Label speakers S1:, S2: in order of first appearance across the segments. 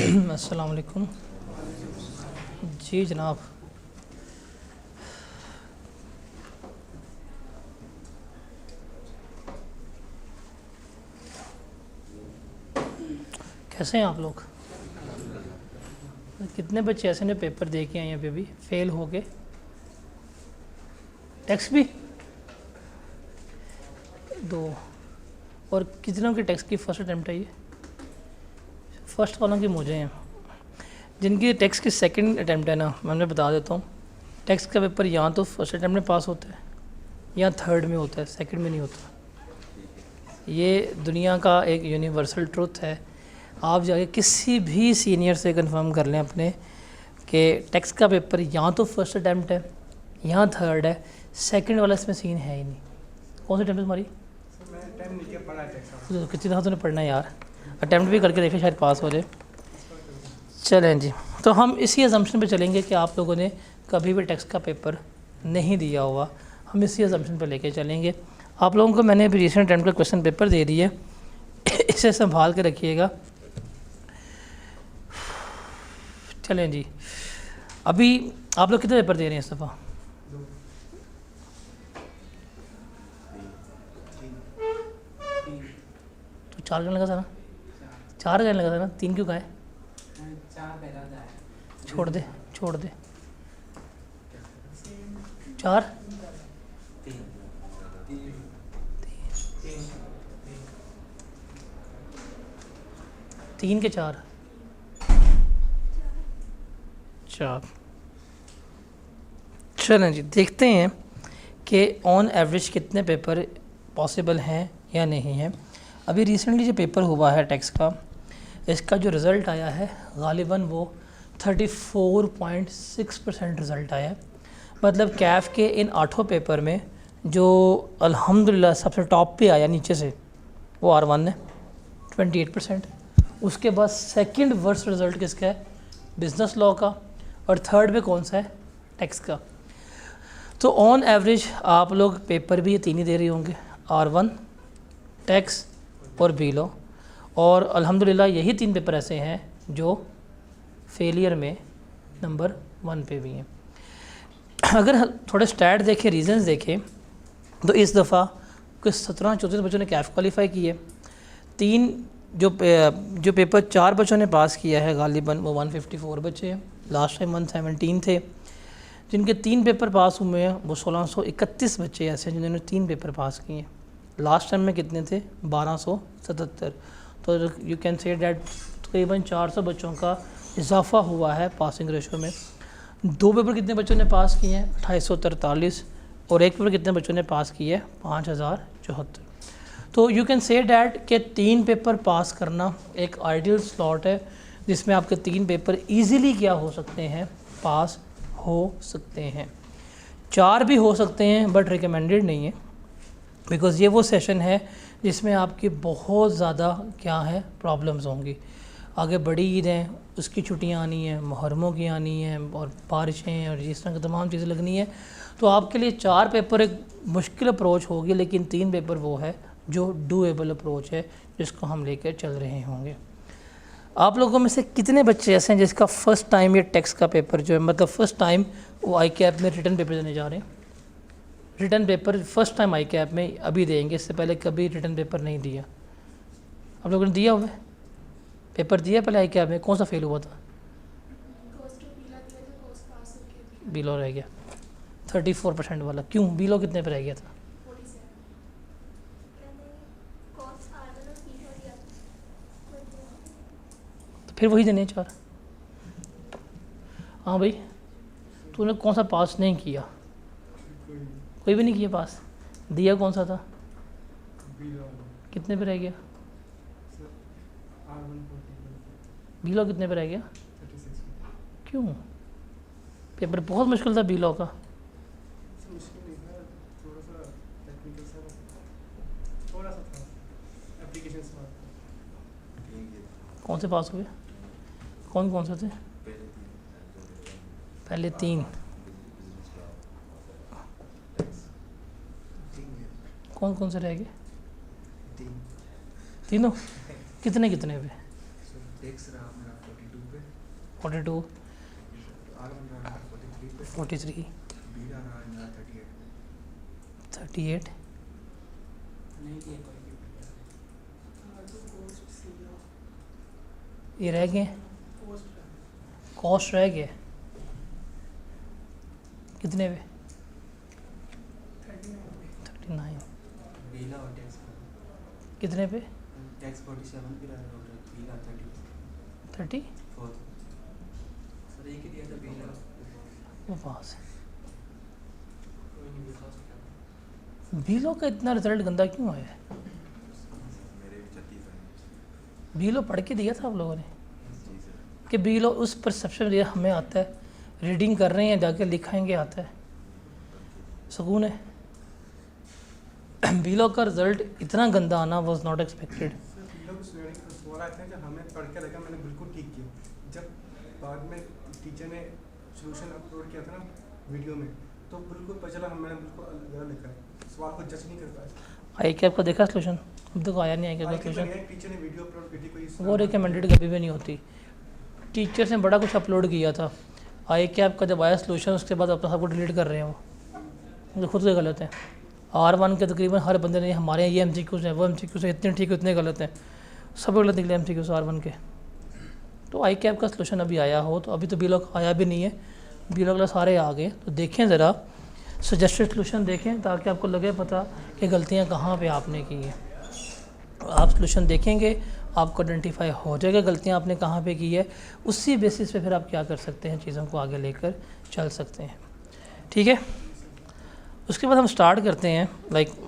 S1: अस्सलाम वालेकुम। जी जनाब, कैसे हैं आप लोग? कितने बच्चे ऐसे ने पेपर दे के आए हैं अभी भी फेल हो गए? टेक्स्ट भी दो, और कितनों के टेक्स्ट की फ़र्स्ट अटैम्प्ट है ये? फर्स्ट वालों की मुझे हैं। जिनकी टेक्स्ट की सेकंड अटैम्प्ट है ना, मैं बता देता हूँ, टेक्स्ट का पेपर या तो फर्स्ट अटैम्प्ट में पास होता है या थर्ड में होता है, सेकंड में नहीं होता। ये दुनिया का एक यूनिवर्सल ट्रुथ है। आप जाके किसी भी सीनियर से कंफर्म कर लें अपने कि टेक्स्ट का पेपर या तो फर्स्ट अटैम्प्ट है या थर्ड है, सेकंड वाला इसमें सीन है ही नहीं। कौन सी अटैम्प्ट है तुम्हारी? तो कितनी दफ़ा तूने पढ़ना है यार? अटैम्प्ट भी करके देखें, शायद पास हो जाए। चलें जी, तो हम इसी अजम्पशन पे चलेंगे कि आप लोगों ने कभी भी टेक्स्ट का पेपर नहीं दिया हुआ। हम इसी अजम्पशन पे लेके चलेंगे। आप लोगों को मैंने अभी रिसेंट अटैम्प्ट का क्वेश्चन पेपर दे दिया, इसे संभाल के रखिएगा। चलें जी, अभी आप लोग कितने पेपर दे रहे हैं इस दफ़ा? तो 4 करने लगा था ना? 4 करने लगा था ना? 3 क्यों कहा है? छोड़ दे 4 3 के 4 चलें जी, देखते हैं कि ऑन एवरेज कितने पेपर पॉसिबल हैं या नहीं हैं। अभी रिसेंटली जो पेपर हुआ है टेक्स्ट का, इसका जो रिज़ल्ट आया है गालिबन वो 34.6% रिज़ल्ट आया है। मतलब कैफ के इन 8 पेपर में जो अल्हम्दुलिल्लाह सबसे टॉप पे आया नीचे से, वो R1 है 28%। उसके बाद सेकंड वर्स्ट रिज़ल्ट किसका है? बिज़नेस लॉ का। और थर्ड पे कौन सा है? टैक्स का। तो ऑन एवरेज आप लोग पेपर भी ये 3 ही दे रहे होंगे, R1, टैक्स और बी लॉ। और अल्हम्दुलिल्लाह यही 3 पेपर ऐसे हैं जो फेलियर में नंबर 1 पे भी हैं। अगर थोड़े स्टैट देखें, रीजंस देखें, तो इस दफ़ा कुछ 17-34 बच्चों ने कैफ क्वालिफाई की है। 3 जो पेपर 4 बच्चों ने पास किया है गालिबन, वो 154 बच्चे हैं। लास्ट टाइम 117 थे जिनके 3 पेपर पास हुए हैं। वो 1631 बच्चे ऐसे हैं जिन्होंने 3 पेपर पास किए हैं। लास्ट टाइम में कितने थे? 1277। तो यू कैन से डैट तकरीबन 400 बच्चों का इजाफा हुआ है पासिंग रेशो में। 2 पेपर कितने बच्चों ने पास किए हैं? 2843। और 1 पेपर कितने बच्चों ने पास किए हैं? 5074। तो यू कैन से डैट कि 3 पेपर पास करना एक आइडियल स्लॉट है जिसमें आपके 3 पेपर इजीली क्या हो सकते हैं? पास हो सकते हैं। 4 भी हो सकते हैं बट रिकमेंडेड नहीं है, बिकॉज़ ये वो सेशन है जिसमें आपकी बहुत ज़्यादा क्या है प्रॉब्लम्स होंगी। आगे बड़ी ईद है, उसकी छुट्टियां आनी है, मुहर्रमों की आनी है, और बारिशें और इस तरह की तमाम चीज़ें लगनी है। तो आपके लिए 4 पेपर एक मुश्किल अप्रोच होगी, लेकिन 3 पेपर वो है जो डूएबल अप्रोच है जिसको हम लेकर चल रहे होंगे। आप लोगों में से कितने बच्चे ऐसे हैं जिसका फ़र्स्ट टाइम ये टेक्स्ट का पेपर जो है, मतलब फ़र्स्ट टाइम वो आई कैप में रिटर्न पेपर देने जा रहे हैं? Return paper first time I cap में अभी देंगे, इससे पहले कभी रिटर्न पेपर नहीं दिया। आप लोगों ने दिया हुआ है? पेपर दिया पहले आई कैप में? कौन सा फेल हुआ था? बीलो रह गया 34% वाला। क्यों? बीलो कितने पर रह गया था? तो फिर वही देने 4। हाँ भाई, तूने कौन सा पास नहीं किया? कोई भी नहीं किया पास। दिया कौन सा था? कितने पे रह गया? बीलो कितने पे रह गया? क्यों? पेपर बहुत मुश्किल था बीलो का। कौन से पास हुए? कौन से थे? पहले 3। कौन से रह गए? तीनों? कितने पे? 42 43 38 ये रह गए, कॉस्ट रह गए कितने पे? 39 कितने पे? 30 वो वहाँ से बीलो का इतना रिजल्ट गंदा क्यों आया है? बीलो पढ़ के दिया था आप लोगों ने कि बीलो उस परसेप्शन दिया हमें आता है, रीडिंग कर रहे हैं जाके लिखाएंगे आता है, सुकून है। बीलो का रिजल्ट इतना गंदा आना वाज नॉट एक्सपेक्टेड।
S2: हमें पढ़ के लगा मैंने बिल्कुल ठीक किया, जब बाद में टीचर ने सॉल्यूशन अपलोड किया था ना वीडियो में, तो बिल्कुल पता चला मैंने बिल्कुल गलत लिखा है, सवाल को जज नहीं कर पाया।
S1: आई कैप का देखा सॉल्यूशन? अब तक आया नहीं आई कैप का सॉल्यूशन।
S2: टीचर ने वीडियो अपलोड की थी कोई,
S1: वो रिकमेंडेड कभी भी नहीं होती। टीचर्स ने बड़ा कुछ अपलोड किया था, आई कैप का जब आया सॉल्यूशन उसके बाद अपना सबको डिलीट कर रहे हैं वो खुद से गलत है। R1 के तकरीबन हर बंदे ने हमारे ये MCQs हैं वो MCQs हैं, इतने ठीक इतने गलत हैं, सब गलत निकले MCQs R1 के। तो आई कैप का सॉल्यूशन अभी आया हो, तो अभी तो बीलॉक आया भी नहीं है, बीलॉक सारे आ गए, तो देखें ज़रा सजेस्टेड सॉल्यूशन देखें ताकि आपको लगे पता कि गलतियाँ कहाँ पे आपने की है। आप सॉल्यूशन देखेंगे आपको आइडेंटिफाई हो जाएगा गलतियाँ आपने कहाँ पे की है, उसी बेसिस पे फिर आप क्या कर सकते हैं, चीज़ों को आगे लेकर चल सकते हैं। ठीक है, उसके बाद हम स्टार्ट करते हैं।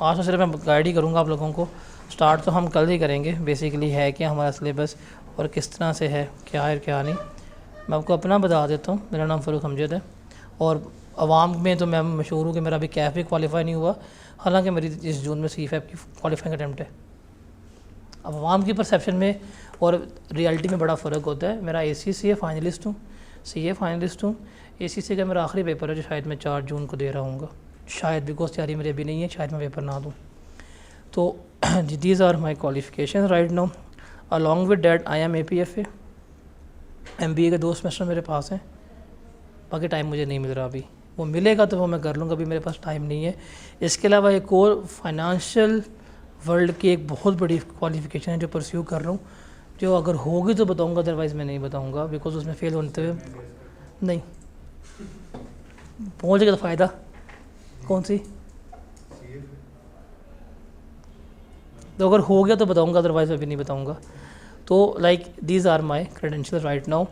S1: आज तो सिर्फ मैं गाइड ही करूँगा आप लोगों को, स्टार्ट तो हम कल ही करेंगे। बेसिकली है क्या हमारा सिलेबस और किस तरह से है, क्या है क्या नहीं। मैं आपको अपना बता देता हूँ, मेरा नाम फ़ारूक हमजद है और अवाम में तो मैं मशहूर हूँ कि मेरा अभी कैफ भी क्वालिफाई नहीं हुआ, हालांकि मेरी इस जून में CFAP की क्वालिफाइंग अटैम्प्ट है। अब अवाम की परसेप्शन में और रियलिटी में बड़ा फ़र्क होता है। मेरा ACCA फाइनलिस्ट हूँ, CA फाइनलिस्ट हूँ। ACCA का मेरा आखिरी पेपर है जो शायद मैं 4 जून को दे रहा हूँ, शायद, बिकॉज तैयारी मेरी अभी नहीं है, शायद मैं पेपर ना दूँ। तो these are my qualification right now. Along with that I am APFA, MBA के 2 सेमेस्टर मेरे पास हैं, बाकी टाइम मुझे नहीं मिल रहा अभी, वो मिलेगा तो वो मैं कर लूँगा, अभी मेरे पास टाइम नहीं है। इसके अलावा एक और फाइनेंशियल वर्ल्ड की एक बहुत बड़ी क्वालिफिकेशन है जो परस्यू कर रहा हूँ, जो अगर होगी तो बताऊँगा, अदरवाइज़ मैं नहीं बताऊँगा, बिकॉज उसमें फेल होते हुए नहीं पहुँचेगा तो फ़ायदा। कौन सी? तो अगर हो गया तो बताऊँगा, अदरवाइज़ अभी नहीं बताऊँगा। तो these are my credential right now.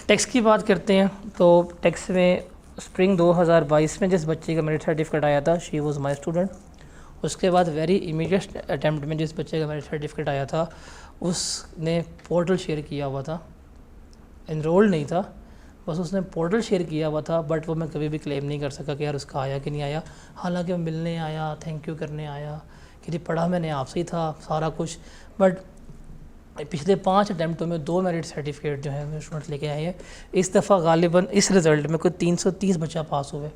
S1: Tax की बात करते हैं तो टैक्स में स्प्रिंग 2022 में जिस बच्चे का मेरिट सर्टिफिकेट आया था, शी वॉज माई स्टूडेंट। उसके बाद वेरी इमीडिएट अटैम्प्ट में जिस बच्चे का मेरिट सर्टिफिकेट आया था, उसने पोर्टल शेयर किया हुआ था, इनरोल्ड नहीं था, बस उसने पोर्टल शेयर किया हुआ था, बट वो मैं कभी भी क्लेम नहीं कर सका कि यार उसका आया कि नहीं आया। हालांकि वो मिलने आया, थैंक यू करने आया कि पढ़ा मैंने आपसे ही था सारा कुछ, बट पिछले 5 अटैम्प्टों में 2 मेरिट सर्टिफिकेट जो है स्टूडेंट्स लेके आए हैं। इस दफ़ा गालिबन इस रिज़ल्ट में कोई 330 बच्चा पास हुए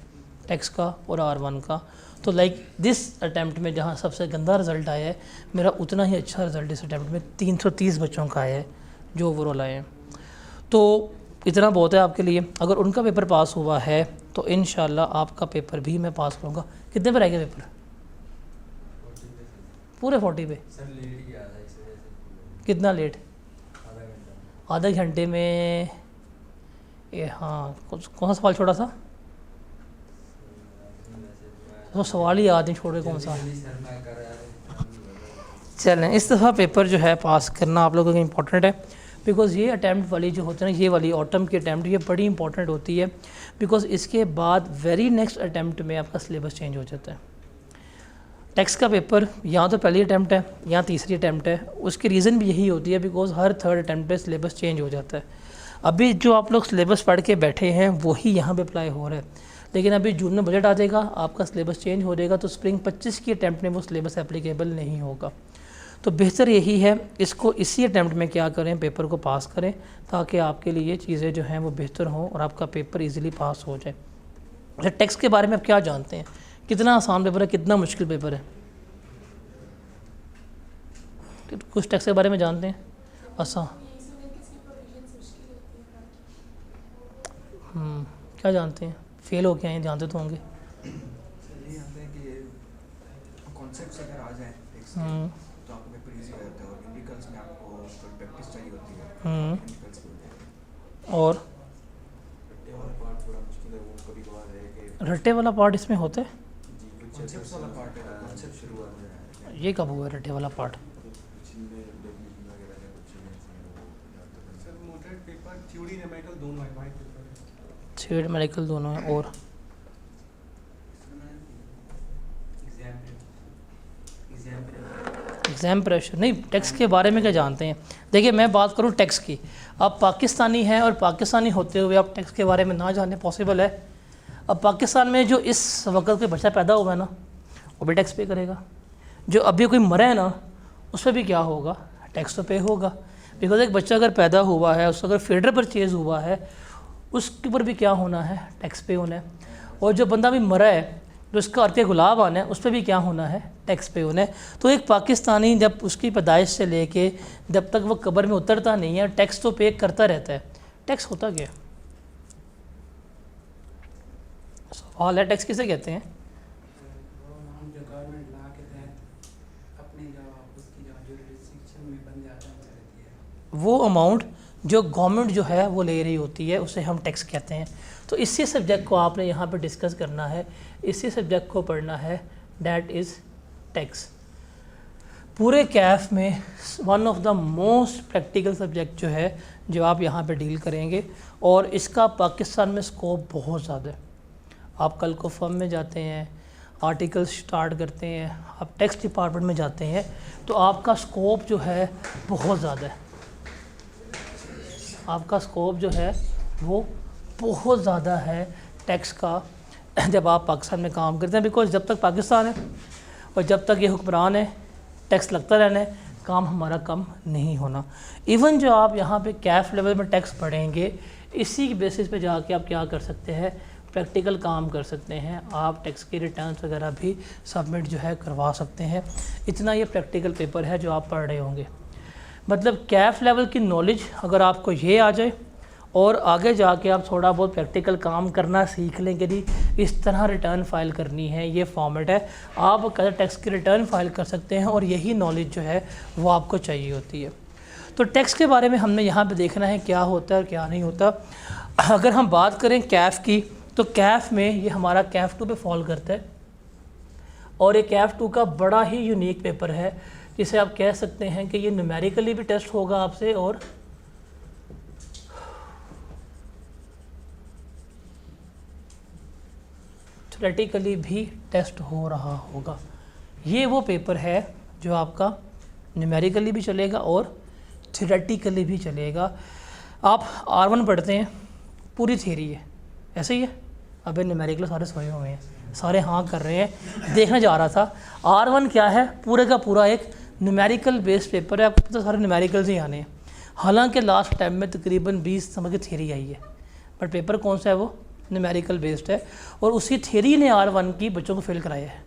S1: टैक्स का और R1 का। तो दिस अटैम्प्ट में जहाँ सबसे गंदा रिज़ल्ट आया है, मेरा उतना ही अच्छा रिज़ल्ट इस अटैम्प्ट में 330 बच्चों का आया है जो ओवरऑल आए हैं। तो इतना बहुत है आपके लिए। अगर उनका पेपर पास हुआ है तो इंशाल्लाह आपका पेपर भी मैं पास करूँगा। कितने पर आएगा पेपर? पूरे 40 पे? कितना लेट? आधा घंटे में ये, हाँ, कौन सा सवाल छोड़ा था? तो सवाल ही याद नहीं छोड़े कौन सा। चलें, इस दफ़ा पेपर जो है पास करना आप लोगों को इम्पोर्टेंट है, बिकॉज़ ये अटैम्प्ट वाली जो होती है ना, ये वाली ऑटम की अटैम्प्ट, ये बड़ी इंपॉर्टेंट होती है, बिकॉज़ इसके बाद वेरी नेक्स्ट अटैम्प्ट में आपका सिलेबस चेंज हो जाता है। टैक्स का पेपर या तो पहली अटैम्प्ट है या तीसरी अटैम्प्ट है, उसकी रीज़न भी यही होती है बिकॉज़ हर 3rd अटैम्प्ट पे सिलेबस चेंज हो जाता है। अभी जो आप लोग सिलेबस पढ़ के बैठे हैं वही यहाँ पे अप्लाई हो रहा है, लेकिन अभी जून में बजट आ जाएगा, आपका सिलेबस चेंज हो जाएगा, तो स्प्रिंग 25 की अटैम्प्ट में वो सिलेबस एप्लीकेबल नहीं होगा। तो बेहतर यही है इसको इसी अटैम्प्ट में क्या करें, पेपर को पास करें, ताकि आपके लिए चीज़ें जो हैं वो बेहतर हों और आपका पेपर ईज़िली पास हो जाए। अच्छा, टैक्स के बारे में आप क्या जानते हैं? कितना आसान पेपर है, कितना मुश्किल पेपर है? कुछ टैक्स के बारे में जानते हैं? आसान क्या जानते हैं? फेल हो के आए, जानते तो होंगे।
S3: सर ये जानते हैं कि कॉन्सेप्ट्स अगर आ जाए टेक्स्ट
S1: हम्म,
S3: के तो आपको पेपर इजी हो जाता है, और न्यूमेरिकल्स में आपको थोड़ी प्रैक्टिस चाहिए होती है।
S1: हम्म,
S3: न्यूमेरिकल्स भी होते हैं
S1: और
S3: रट्टे वाला पार्ट थोड़ा मुश्किल है, वो कभी कभार है कि
S1: रट्टे वाला पार्ट इसमें होता है?
S3: जी कुछ कॉन्सेप्ट्स वाला पार्ट है, कॉन्सेप्ट शुरुआत में है
S1: ये कब हुआ है रट्टे वाला पार्ट?
S3: जिनमें डेफिनेशन वगैरह है, कुछ चीज़ें हैं वो याद करना।
S2: Sir motor paper theory numerical दोनों है, वाइट पेपर है।
S1: थ्योरी मेडिकल दोनों है। और एग्ज़ाम प्रेशर नहीं, टेक्स्ट के बारे में क्या जानते हैं? देखिए मैं बात करूँ टेक्स्ट की, आप पाकिस्तानी हैं और पाकिस्तानी होते हुए आप टेक्स्ट के बारे में ना जाने पॉसिबल है? अब पाकिस्तान में जो इस वक्त कोई बच्चा पैदा हुआ है ना, वो भी टैक्स पे करेगा। जो अभी कोई मरा है ना, उस पर भी क्या होगा? टैक्स तो पे होगा। बिकॉज एक बच्चा अगर पैदा हुआ है, उसका अगर फीडर परचेज़ हुआ है, उसके ऊपर भी क्या होना है? टैक्स पे होना है। और जो बंदा भी मरा है, जो उसका अर्थ गुलाब आना है, उस पर भी क्या होना है? टैक्स पे होना है। तो एक पाकिस्तानी जब उसकी पैदाइश से लेके जब तक वो कब्र में उतरता नहीं है, टैक्स तो पे करता रहता है। टैक्स होता क्या? सवाल है, टैक्स किसे कहते हैं?
S4: वो अमाउंट जो गवर्नमेंट ला के तहत अपनी जो उसकी जो जुरिडिक्शन में बन जाता है वो रहती है।
S1: वो अमाउंट जो गवर्नमेंट जो है वो ले रही होती है, उसे हम टैक्स कहते हैं। तो इसी सब्जेक्ट को आपने यहाँ पे डिस्कस करना है, इसी सब्जेक्ट को पढ़ना है, डैट इज़ टैक्स। पूरे कैफ में one of the most practical subject जो है, जो आप यहाँ पे डील करेंगे, और इसका पाकिस्तान में स्कोप बहुत ज़्यादा है। आप कल को फर्म में जाते हैं, आर्टिकल स्टार्ट करते हैं, आप टैक्स डिपार्टमेंट में जाते हैं, तो आपका स्कोप जो है बहुत ज़्यादा है। आपका स्कोप जो है वो बहुत ज़्यादा है टैक्स का, जब आप पाकिस्तान में काम करते हैं। बिकॉज जब तक पाकिस्तान है और जब तक ये हुक्मरान है, टैक्स लगता रहना है, काम हमारा कम नहीं होना। इवन जो आप यहाँ पे कैफ लेवल में टैक्स पढ़ेंगे, इसी की बेसिस पे जाके आप क्या कर सकते हैं? प्रैक्टिकल काम कर सकते हैं। आप टैक्स के रिटर्न्स वगैरह भी सबमिट जो है करवा सकते हैं। इतना ये प्रैक्टिकल पेपर है जो आप पढ़ रहे होंगे। मतलब कैफ लेवल की नॉलेज अगर आपको ये आ जाए और आगे जाके आप थोड़ा बहुत प्रैक्टिकल काम करना सीख लें कि जी इस तरह रिटर्न फाइल करनी है, ये फॉर्मेट है, आप कैसे टैक्स की रिटर्न फाइल कर सकते हैं, और यही नॉलेज जो है वो आपको चाहिए होती है। तो टैक्स के बारे में हमने यहाँ पे देखना है क्या होता है और क्या नहीं होता। अगर हम बात करें कैफ़ की, तो कैफ़ में ये हमारा कैफ़ 2 पे फॉल करता है, और ये कैफ़ 2 का बड़ा ही यूनिक पेपर है, जिसे आप कह सकते हैं कि ये न्यूमेरिकली भी टेस्ट होगा आपसे और थ्योरेटिकली भी टेस्ट हो रहा होगा। ये वो पेपर है जो आपका न्यूमेरिकली भी चलेगा और थ्योरेटिकली भी चलेगा। आप R1 पढ़ते हैं, पूरी थ्योरी है, ऐसे ही है। अबे न्यूमेरिकल सारे सोए हुए हैं, सारे हाँ कर रहे हैं। देखने जा रहा था R1 क्या है, पूरे का पूरा एक न्यूमेरिकल बेस्ड पेपर है। आपको पता सारे न्यूमेरिकल्स ही आने हैं। हालांकि लास्ट टाइम में तकरीबन 20 समझ के थ्योरी आई है, बट पेपर कौन सा है? वो न्यूमेरिकल बेस्ड है, और उसी थ्योरी ने R1 की बच्चों को फेल कराया है।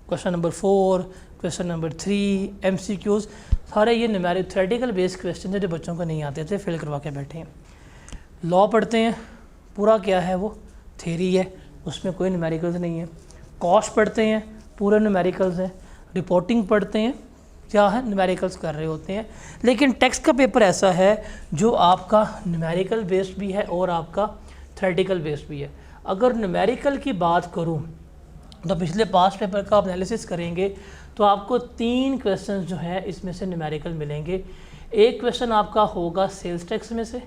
S1: Question number 4, question number 3, MCQs सारे ये न्यूमेरिकल थ्योरेटिकल बेस्ड क्वेश्चन है जो बच्चों को नहीं आते थे, फेल करवा के बैठे हैं। लॉ पढ़ते हैं, पूरा क्या है? वो थ्योरी है, उसमें कोई न्यूमेरिकल्स नहीं है। कॉस्ट पढ़ते हैं, पूरे न्यूमेरिकल्स हैं। रिपोर्टिंग पढ़ते हैं, क्या है? न्यूमेरिकल्स कर रहे होते हैं। लेकिन टैक्स का पेपर ऐसा है जो आपका न्यूमेरिकल बेस्ड भी है और आपका थ्योरेटिकल बेस्ड भी है। अगर न्यूमेरिकल की बात करूं तो पिछले पास्ट पेपर का आप एनालिसिस करेंगे तो आपको 3 क्वेश्चन जो है इसमें से न्यूमेरिकल मिलेंगे। एक क्वेश्चन आपका होगा सेल्स टैक्स में से,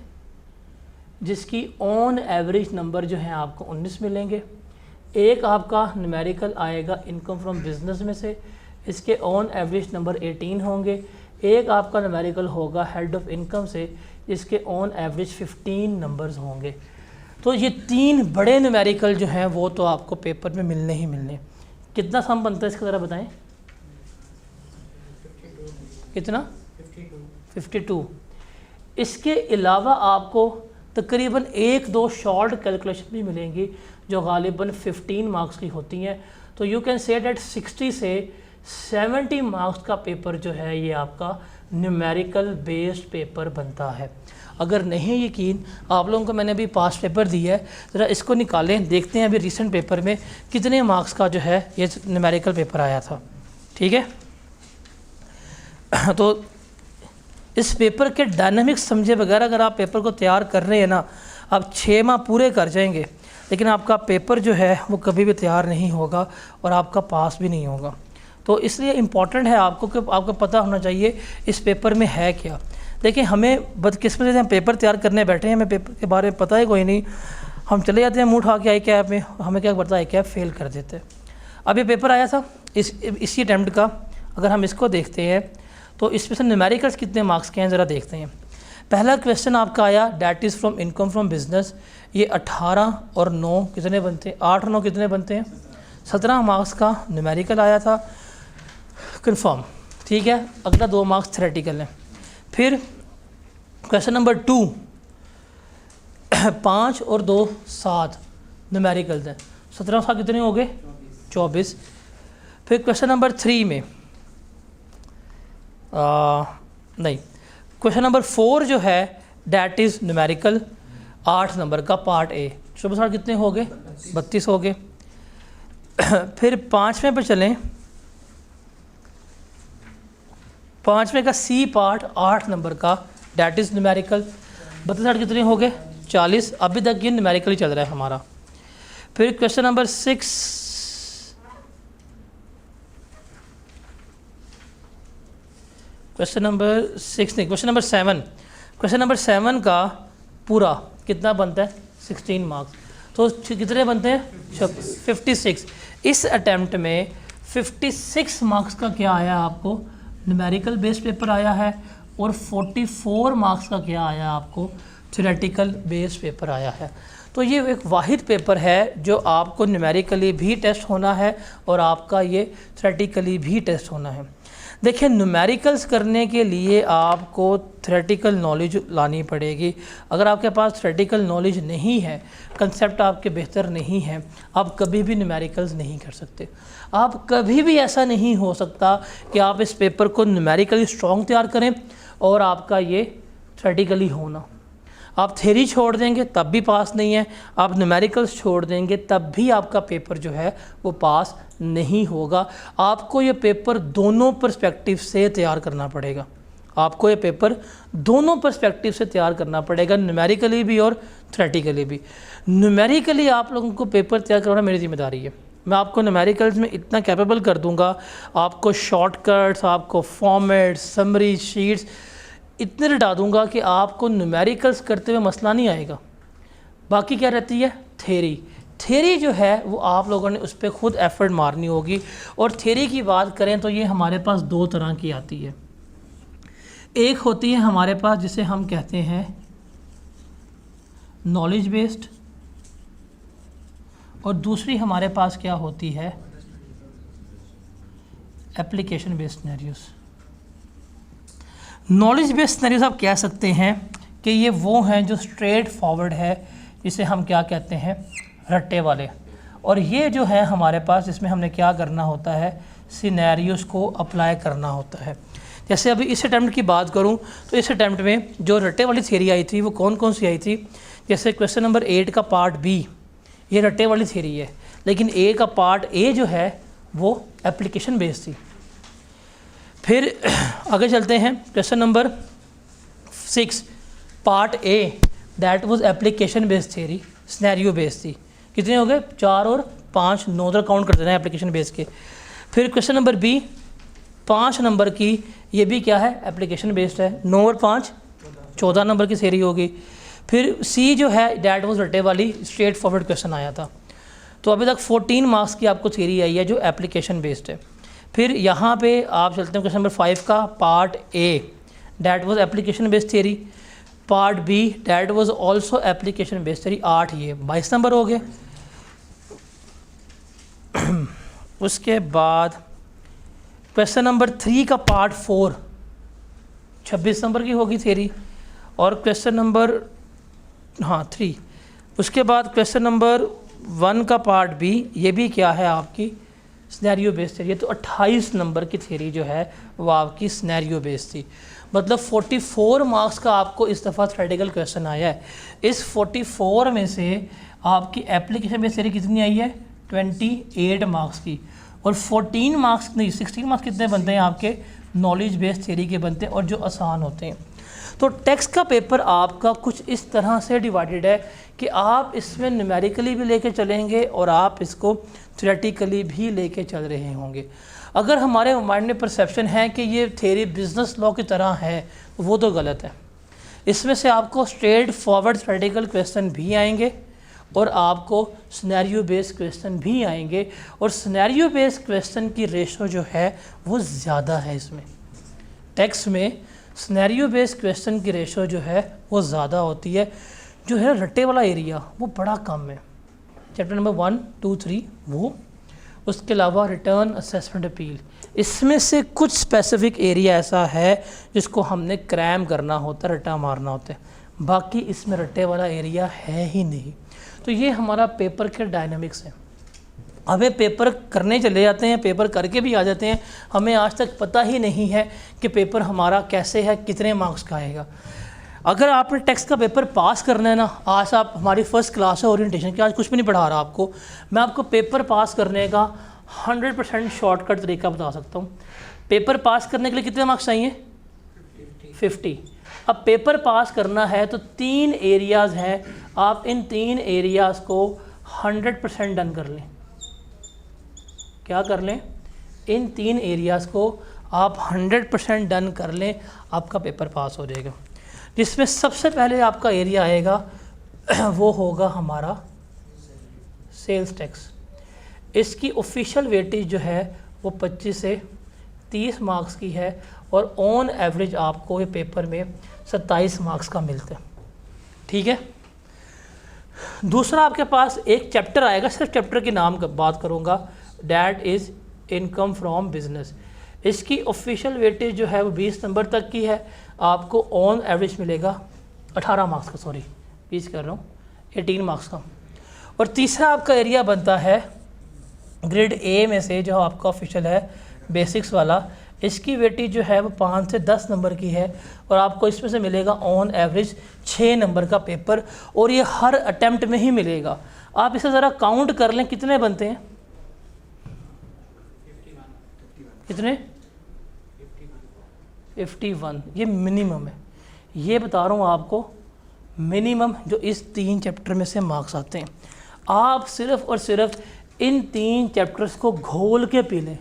S1: जिसकी ऑन एवरेज नंबर जो है आपको 19 मिलेंगे। एक आपका न्यूमेरिकल आएगा इनकम फ्रॉम बिजनेस में से, इसके ऑन एवरेज नंबर 18 होंगे। एक आपका न्यूमेरिकल होगा हेड ऑफ इनकम से, जिसके ऑन एवरेज 15 नंबर्स होंगे। तो ये 3 बड़े न्यूमेरिकल जो हैं वो तो आपको पेपर में मिलने ही मिलने। कितना सम बनता है इसका ज़रा बताएं?
S2: 52।
S1: कितना?
S2: 52।
S1: 52। इसके अलावा आपको तकरीबन 1-2 शॉर्ट कैलकुलेशन भी मिलेंगी जो गालिबन 15 मार्क्स की होती हैं। तो यू कैन से डेट 60 से 70 मार्क्स का पेपर जो है ये आपका न्यूमेरिकल बेस्ड पेपर बनता है। अगर नहीं यकीन, आप लोगों को मैंने अभी पास्ट पेपर दिया है, ज़रा इसको निकालें, देखते हैं अभी रिसेंट पेपर में कितने मार्क्स का जो है ये न्यूमेरिकल पेपर आया था। ठीक है, तो इस पेपर के डायनामिक्स समझे बगैर अगर आप पेपर को तैयार कर रहे हैं ना, आप 6 माह पूरे कर जाएंगे, लेकिन आपका पेपर जो है वो कभी भी तैयार नहीं होगा और आपका पास भी नहीं होगा। तो इसलिए इम्पॉर्टेंट है आपको कि आपको पता होना चाहिए इस पेपर में है क्या। देखिए, हमें बदकिस्मती से हम पेपर तैयार करने बैठे हैं, हमें पेपर के बारे में पता है कोई नहीं, हम चले जाते हैं मुँह उठा के आई कैप में, हमें क्या पता है कैप फेल कर देते हैं। अब ये पेपर आया था इसी अटैम्प्ट का, अगर हम इसको देखते हैं तो इसमें से न्यूमेरिकल्स कितने मार्क्स के हैं ज़रा देखते हैं। पहला क्वेश्चन आपका आया that is from income from business, ये 18 और 9 कितने बनते हैं, 8 और 9 कितने बनते हैं, 17 मार्क्स का न्यूमेरिकल आया था, कंफर्म। ठीक है, अगला 2 मार्क्स थ्योरेटिकल हैं। फिर क्वेश्चन नंबर 2, 5 और 2 7 न्यूमेरिकल्स हैं, 17 साथ कितने हो गए, 24। फिर क्वेश्चन नंबर 3 में नहीं, क्वेश्चन नंबर 4 जो है डैट इज़ न्यूमेरिकल, 8 नंबर का पार्ट ए, 24 कितने हो गए, 32 हो गए। फिर 5वें पे चलें, 5वें का सी पार्ट 8 नंबर का डैट इज़ न्यूमेरिकल, 32 कितने हो गए, 40। अभी तक ये न्यूमेरिकल ही चल रहा है हमारा। फिर क्वेश्चन नंबर 6, क्वेश्चन नंबर 6 नहीं, क्वेश्चन नंबर 7, क्वेश्चन नंबर 7 का पूरा कितना बनता है, 16 मार्क्स। तो कितने बनते हैं, 56। इस अटैम्प्ट में 56 मार्क्स का क्या आया आपको, न्यूमेरिकल बेस्ड पेपर आया है, और 44 मार्क्स का क्या आया आपको, थ्योरेटिकल बेस्ड पेपर आया है। तो ये एक वाहिद पेपर है जो आपको न्यूमेरिकली भी टेस्ट होना है और आपका ये थ्योरेटिकली भी टेस्ट होना है। देखिए, न्यूमेरिकल्स करने के लिए आपको थ्योरेटिकल नॉलेज लानी पड़ेगी। अगर आपके पास थ्योरेटिकल नॉलेज नहीं है, कंसेप्ट आपके बेहतर नहीं है, आप कभी भी न्यूमेरिकल्स नहीं कर सकते। आप कभी भी ऐसा नहीं हो सकता कि आप इस पेपर को न्यूमेरिकली स्ट्रॉन्ग तैयार करें और आपका ये थ्योरेटिकली होना। आप थ्योरी छोड़ देंगे तब भी पास नहीं है, आप न्यूमेरिकल्स छोड़ देंगे तब भी आपका पेपर जो है वो पास नहीं होगा। आपको ये पेपर दोनों पर्सपेक्टिव से तैयार करना पड़ेगा, आपको ये पेपर दोनों पर्सपेक्टिव से तैयार करना पड़ेगा, न्यूमेरिकली भी और थ्योरेटिकली भी। न्यूमेरिकली आप लोगों को पेपर तैयार करवाना मेरी जिम्मेदारी है। मैं आपको न्यूमेरिकल्स में इतना कैपेबल कर दूंगा, आपको शॉर्टकट्स, आपको फॉर्मेट, समरी शीट्स इतने रटा दूंगा कि आपको न्यूमेरिकल्स करते हुए मसला नहीं आएगा। बाकी क्या रहती है, थ्योरी जो है वो आप लोगों ने उस पर खुद एफर्ट मारनी होगी। और थ्योरी की बात करें तो ये हमारे पास 2 तरह की आती है। एक होती है हमारे पास जिसे हम कहते हैं नॉलेज बेस्ड, और दूसरी हमारे पास क्या होती है, application based scenarios. Knowledge based scenarios आप कह सकते हैं कि ये वो हैं जो स्ट्रेट फॉरवर्ड है, जिसे हम क्या कहते हैं, रट्टे वाले। और ये जो है हमारे पास, इसमें हमने क्या करना होता है, सिनेरियोस को अप्लाई करना होता है। जैसे अभी इस अटैम्प्ट की बात करूं तो इस अटैम्प्ट में जो रट्टे वाली थ्योरी आई थी वो कौन कौन सी आई थी। जैसे क्वेश्चन नंबर 8 का पार्ट बी, ये रट्टे वाली थ्योरी है, लेकिन ए का पार्ट ए जो है वो एप्लीकेशन बेस्ड थी। फिर आगे चलते हैं, question number 6 part A, that was application based theory, scenario based थी। कितने हो गए, 4 और 5, 9 तक काउंट कर देना है एप्लीकेशन बेस्ड के। फिर क्वेश्चन नंबर बी 5 नंबर की, ये भी क्या है, एप्लीकेशन बेस्ड है, 9 और 5 14 नंबर की थ्योरी होगी। फिर सी जो है डैट वाज रट्टे वाली, स्ट्रेट फॉरवर्ड क्वेश्चन आया था। तो अभी तक 14 मार्क्स की आपको थ्योरी आई है जो एप्लीकेशन बेस्ड है। फिर यहाँ पे आप चलते हैं क्वेश्चन नंबर 5 का part A, that was application based theory. Part B that was also application based theory, 8 ये 22 नंबर हो गए। उसके बाद क्वेश्चन नंबर 3 का पार्ट 4 26 नंबर की होगी थ्योरी। और क्वेश्चन नंबर 3, उसके बाद क्वेश्चन नंबर 1 का पार्ट बी, ये भी क्या है आपकी सिनेरियो बेस्ड थ्योरी। तो 28 नंबर की थ्योरी जो है वो आपकी सिनेरियो बेस्ड थी। मतलब 44 मार्क्स का आपको इस दफ़ा थ्योरेटिकल क्वेश्चन आया है। इस 44 में से आपकी एप्लीकेशन बेस्ड थ्योरी कितनी आई है? 28 मार्क्स की। और 14 मार्क्स नहीं 16 मार्क्स कितने बनते हैं आपके? नॉलेज बेस्ड थ्योरी के बनते हैं और जो आसान होते हैं। तो टेक्स्ट का पेपर आपका कुछ इस तरह से डिवाइडेड है कि आप इसमें न्यूमेरिकली भी लेके चलेंगे और आप इसको थ्योरेटिकली भी लेके चल रहे होंगे। अगर हमारे माइंड में परसेप्शन है कि ये थ्योरी बिजनेस लॉ की तरह है, वो तो गलत है। इसमें से आपको स्ट्रेट फॉरवर्ड थ्योरेटिकल क्वेश्चन भी आएंगे और आपको सिनेरियो बेस्ड क्वेश्चन भी आएंगे, और सिनेरियो बेस्ड क्वेश्चन की रेशो जो है वो ज़्यादा है। इसमें टेक्स्ट में सिनेरियो बेस्ड क्वेश्चन की रेशो जो है वो ज़्यादा होती है। जो है रट्टे वाला एरिया वो बड़ा कम है। चैप्टर नंबर 1, 2, 3 वो, उसके अलावा रिटर्न असेसमेंट अपील, इसमें से कुछ स्पेसिफिक एरिया ऐसा है जिसको हमने क्रैम करना होता है, रट्टा मारना होता है, बाकी इसमें रट्टे वाला एरिया है ही नहीं। तो ये हमारा पेपर के डायनामिक्स है। हमें पेपर करने चले जाते हैं, पेपर करके भी आ जाते हैं, हमें आज तक पता ही नहीं है कि पेपर हमारा कैसे है, कितने मार्क्स का आएगा। अगर आपने टेक्स्ट का पेपर पास करना है ना, आज आप हमारी फर्स्ट क्लास है ओरिएंटेशन की, आज कुछ भी नहीं पढ़ा रहा आपको, मैं आपको पेपर पास करने का 100% शॉर्टकट तरीका बता सकता हूँ। पेपर पास करने के लिए कितने मार्क्स चाहिए? 50। अब पेपर पास करना है तो 3 एरियाज़ हैं, आप इन 3 एरियाज़ को 100% डन कर लें। क्या कर लें? इन 3 एरियाज़ को आप 100% डन कर लें, आपका पेपर पास हो जाएगा। जिसमें सबसे पहले आपका एरिया आएगा वो होगा हमारा सेल्स टैक्स। इसकी ऑफिशियल वेटेज जो है वो 25 से 30 मार्क्स की है और ऑन एवरेज आपको ये पेपर में 27 मार्क्स का मिलता है। ठीक है। दूसरा आपके पास एक चैप्टर आएगा, सिर्फ चैप्टर के नाम का बात करूँगा, that is income from business. इसकी ऑफिशियल वेटेज जो है वो 20 नंबर तक की है, आपको ऑन एवरेज मिलेगा 18 मार्क्स का, सॉरी 20 कर रहा हूँ, 18 मार्क्स का। और तीसरा आपका एरिया बनता है ग्रेड ए में से, जो आपका ऑफिशियल है बेसिक्स वाला। इसकी वेटेज जो है वो 5 से 10 नंबर की है और आपको इसमें से मिलेगा ऑन एवरेज 6 नंबर का पेपर, और ये हर अटेम्प्ट में ही मिलेगा। आप इसे ज़रा काउंट कर लें कितने बनते हैं?
S4: 51।
S1: कितने? 51। ये मिनिमम है, ये बता रहा हूँ आपको, मिनिमम जो इस 3 चैप्टर में से मार्क्स आते हैं। आप सिर्फ़ और सिर्फ इन 3 चैप्टर्स को घोल के पी लें,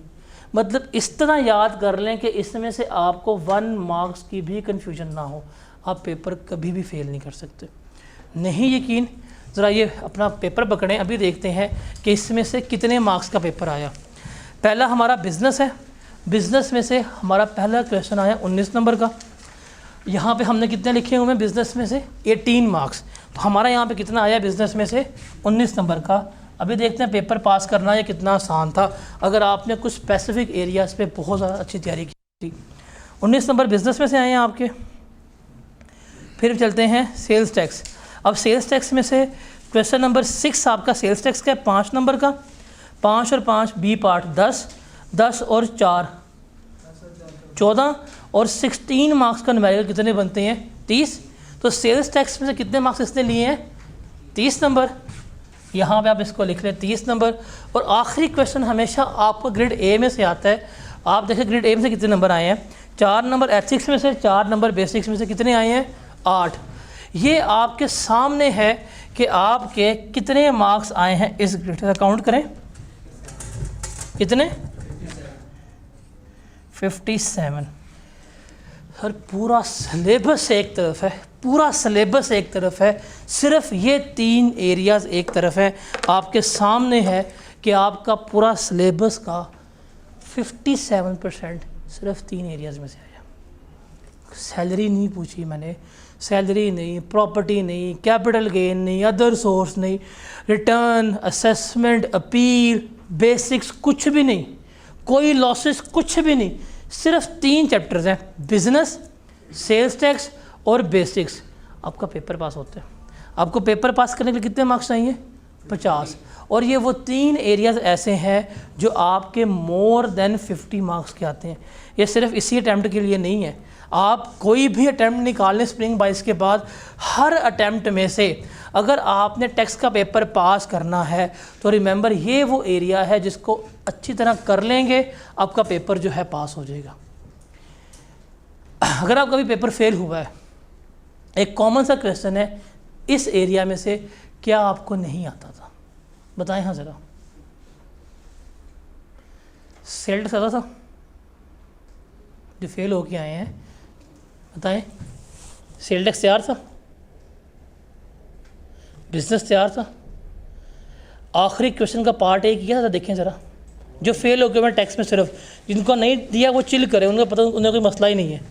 S1: मतलब इस तरह याद कर लें कि इसमें से आपको 1 मार्क्स की भी कन्फ्यूजन ना हो, आप पेपर कभी भी फेल नहीं कर सकते। नहीं यकीन, ज़रा ये अपना पेपर पकड़ें, अभी देखते हैं कि इसमें से कितने मार्क्स का पेपर आया। पहला हमारा बिज़नेस है, बिज़नेस में से हमारा पहला क्वेश्चन आया 19 नंबर का। यहाँ पे हमने कितने लिखे हुए हैं बिज़नेस में से? 18 मार्क्स। तो हमारा यहाँ पे कितना आया बिज़नेस में से? 19 नंबर का। अभी देखते हैं पेपर पास करना ये कितना आसान था, अगर आपने कुछ स्पेसिफिक एरियाज़ पे बहुत ज़्यादा अच्छी तैयारी की थी। 19 नंबर बिज़नेस में से आए हैं आपके। फिर चलते हैं सेल्स टैक्स। अब सेल्स टैक्स में से क्वेश्चन नंबर 6 आपका सेल्स टैक्स का है 5 नंबर का। 5 और 5 बी पार्ट 10, 10 और 4 14 और 16 मार्क्स का न्यूमेरिकल कितने बनते हैं? 30। तो सेल्स टैक्स में से कितने मार्क्स इसने लिए हैं? 30 नंबर। यहाँ पे आप इसको लिख लें 30 नंबर। और आखिरी क्वेश्चन हमेशा आपको ग्रेड ए में से आता है। आप देखें ग्रेड ए में से कितने नंबर आए हैं? 4 नंबर एथिक्स में से, 4 नंबर बेसिक्स में से कितने आए हैं? 8। ये आपके सामने है कि आपके कितने मार्क्स आए हैं इस ग्रेड का। काउंट करें कितने? 57। सर पूरा सिलेबस एक तरफ है, पूरा सिलेबस एक तरफ है, सिर्फ ये 3 एरियाज़ एक तरफ है। आपके सामने है कि आपका पूरा सिलेबस का 57% सिर्फ 3 एरियाज़ में से आया। सैलरी नहीं पूछी मैंने, सैलरी नहीं, प्रॉपर्टी नहीं, कैपिटल गेन नहीं, अदर सोर्स नहीं, रिटर्न, असेसमेंट, अपील, बेसिक्स, कुछ भी नहीं, कोई लॉसेस कुछ भी नहीं। सिर्फ 3 चैप्टर्स हैं, बिजनेस, सेल्स टैक्स और बेसिक्स। आपका पेपर पास होता है। आपको पेपर पास करने के लिए कितने मार्क्स चाहिए? 50। और ये वो 3 एरियाज़ ऐसे हैं जो आपके मोर देन 50 मार्क्स के आते हैं। ये सिर्फ इसी अटैम्प्ट के लिए नहीं है, आप कोई भी अटैम्प्ट निकालें स्प्रिंग 22 के बाद, हर अटैम्प्ट में से अगर आपने टेक्स्ट का पेपर पास करना है तो रिमेंबर ये वो एरिया है जिसको अच्छी तरह कर लेंगे, आपका पेपर जो है पास हो जाएगा। अगर आपका भी पेपर फेल हुआ है, एक कॉमन सा क्वेश्चन है, इस एरिया में से क्या आपको नहीं आता था? बताएं हाँ ज़रा। सेल टैक्स आता था जो फेल होके आए हैं, बताएं। सेल टैक्स तैयार था, बिजनेस तैयार था, आखिरी क्वेश्चन का पार्ट एक किया था, देखें ज़रा। जो फेल हो गए मैं टैक्स में, सिर्फ जिनको नहीं दिया वो चिल करें, उनको पता उन्हें कोई मसला ही नहीं है।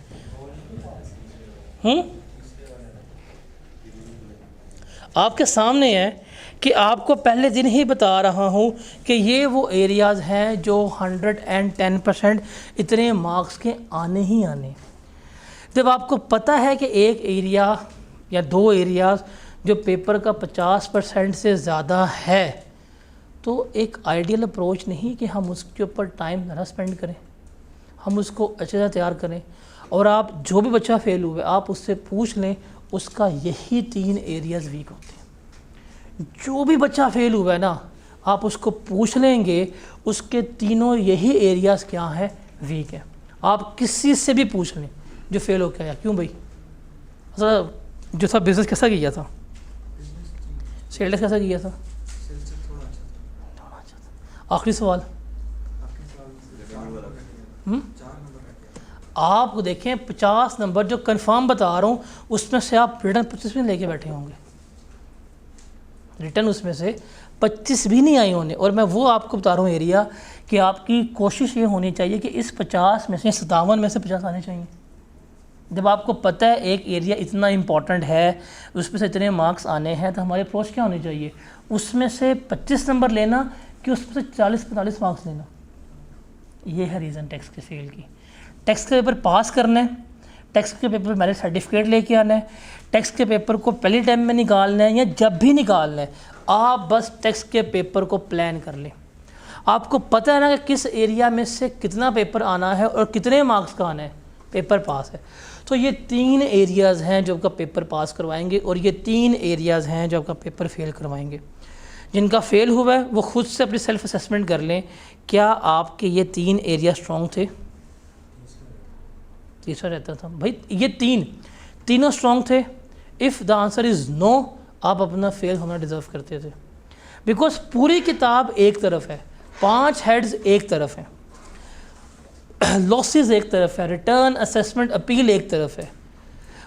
S1: आपके सामने है कि आपको पहले दिन ही बता रहा हूँ कि ये वो एरियाज़ हैं जो 110% इतने मार्क्स के आने ही आने। जब आपको पता है कि एक एरिया या दो एरियाज़ जो पेपर का 50% से ज़्यादा है, तो एक आइडियल अप्रोच नहीं कि हम उसके ऊपर टाइम ज़्यादा स्पेंड करें, हम उसको अच्छे से तैयार करें। और आप जो भी बच्चा फेल हुआ है आप उससे पूछ लें, उसका यही 3 एरियाज़ वीक होते हैं। जो भी बच्चा फेल हुआ है ना, आप उसको पूछ लेंगे उसके तीनों यही एरियाज़ क्या हैं, वीक है। आप किसी से भी पूछ लें जो फेल हो गया, क्यों भाई जो था बिज़नेस कैसा किया था, सेल टैक्स कैसा किया था, थोड़ा अच्छा था। आखिरी सवाल, आप देखें 50 नंबर जो कंफर्म बता रहा हूँ उसमें से आप रिटर्न 25 भी लेके बैठे होंगे, रिटर्न उसमें से 25 भी नहीं आए होने। और मैं वो आपको बता रहा हूँ एरिया कि आपकी कोशिश ये होनी चाहिए कि इस 50 में से 57 में से 50 आने चाहिए। जब आपको पता है एक एरिया इतना इम्पॉर्टेंट है, उसमें से इतने मार्क्स आने हैं, तो हमारी अप्रोच क्या होनी चाहिए, उसमें से 25 नंबर लेना कि उसमें से 40-45 मार्क्स लेना। ये है रीज़न टैक्स के फेल की। टैक्स के पेपर पास करना है, टैक्स के पेपर मेरिट सर्टिफिकेट लेके आना है, टैक्स के पेपर को पहले टाइम में निकालना है या जब भी निकालना है, आप बस टैक्स के पेपर को प्लान कर लें। आपको पता है ना कि किस एरिया में से कितना पेपर आना है और कितने मार्क्स का आना है, पेपर पास है। तो ये 3 एरियाज़ हैं जो आपका पेपर पास करवाएंगे और ये 3 एरियाज़ हैं जो आपका पेपर फेल करवाएंगे। जिनका फेल हुआ है वो खुद से अपनी सेल्फ असेसमेंट कर लें, क्या आपके ये 3 एरिया स्ट्रॉन्ग थे? तीसरा रहता था भाई, ये तीनों स्ट्रॉन्ग थे। If the answer is no, आप अपना फेल होना डिज़र्व करते थे। बिकॉज पूरी किताब एक तरफ है, 5 हेड्स एक तरफ हैं, लॉसेस एक तरफ है, रिटर्न असेसमेंट अपील एक तरफ है,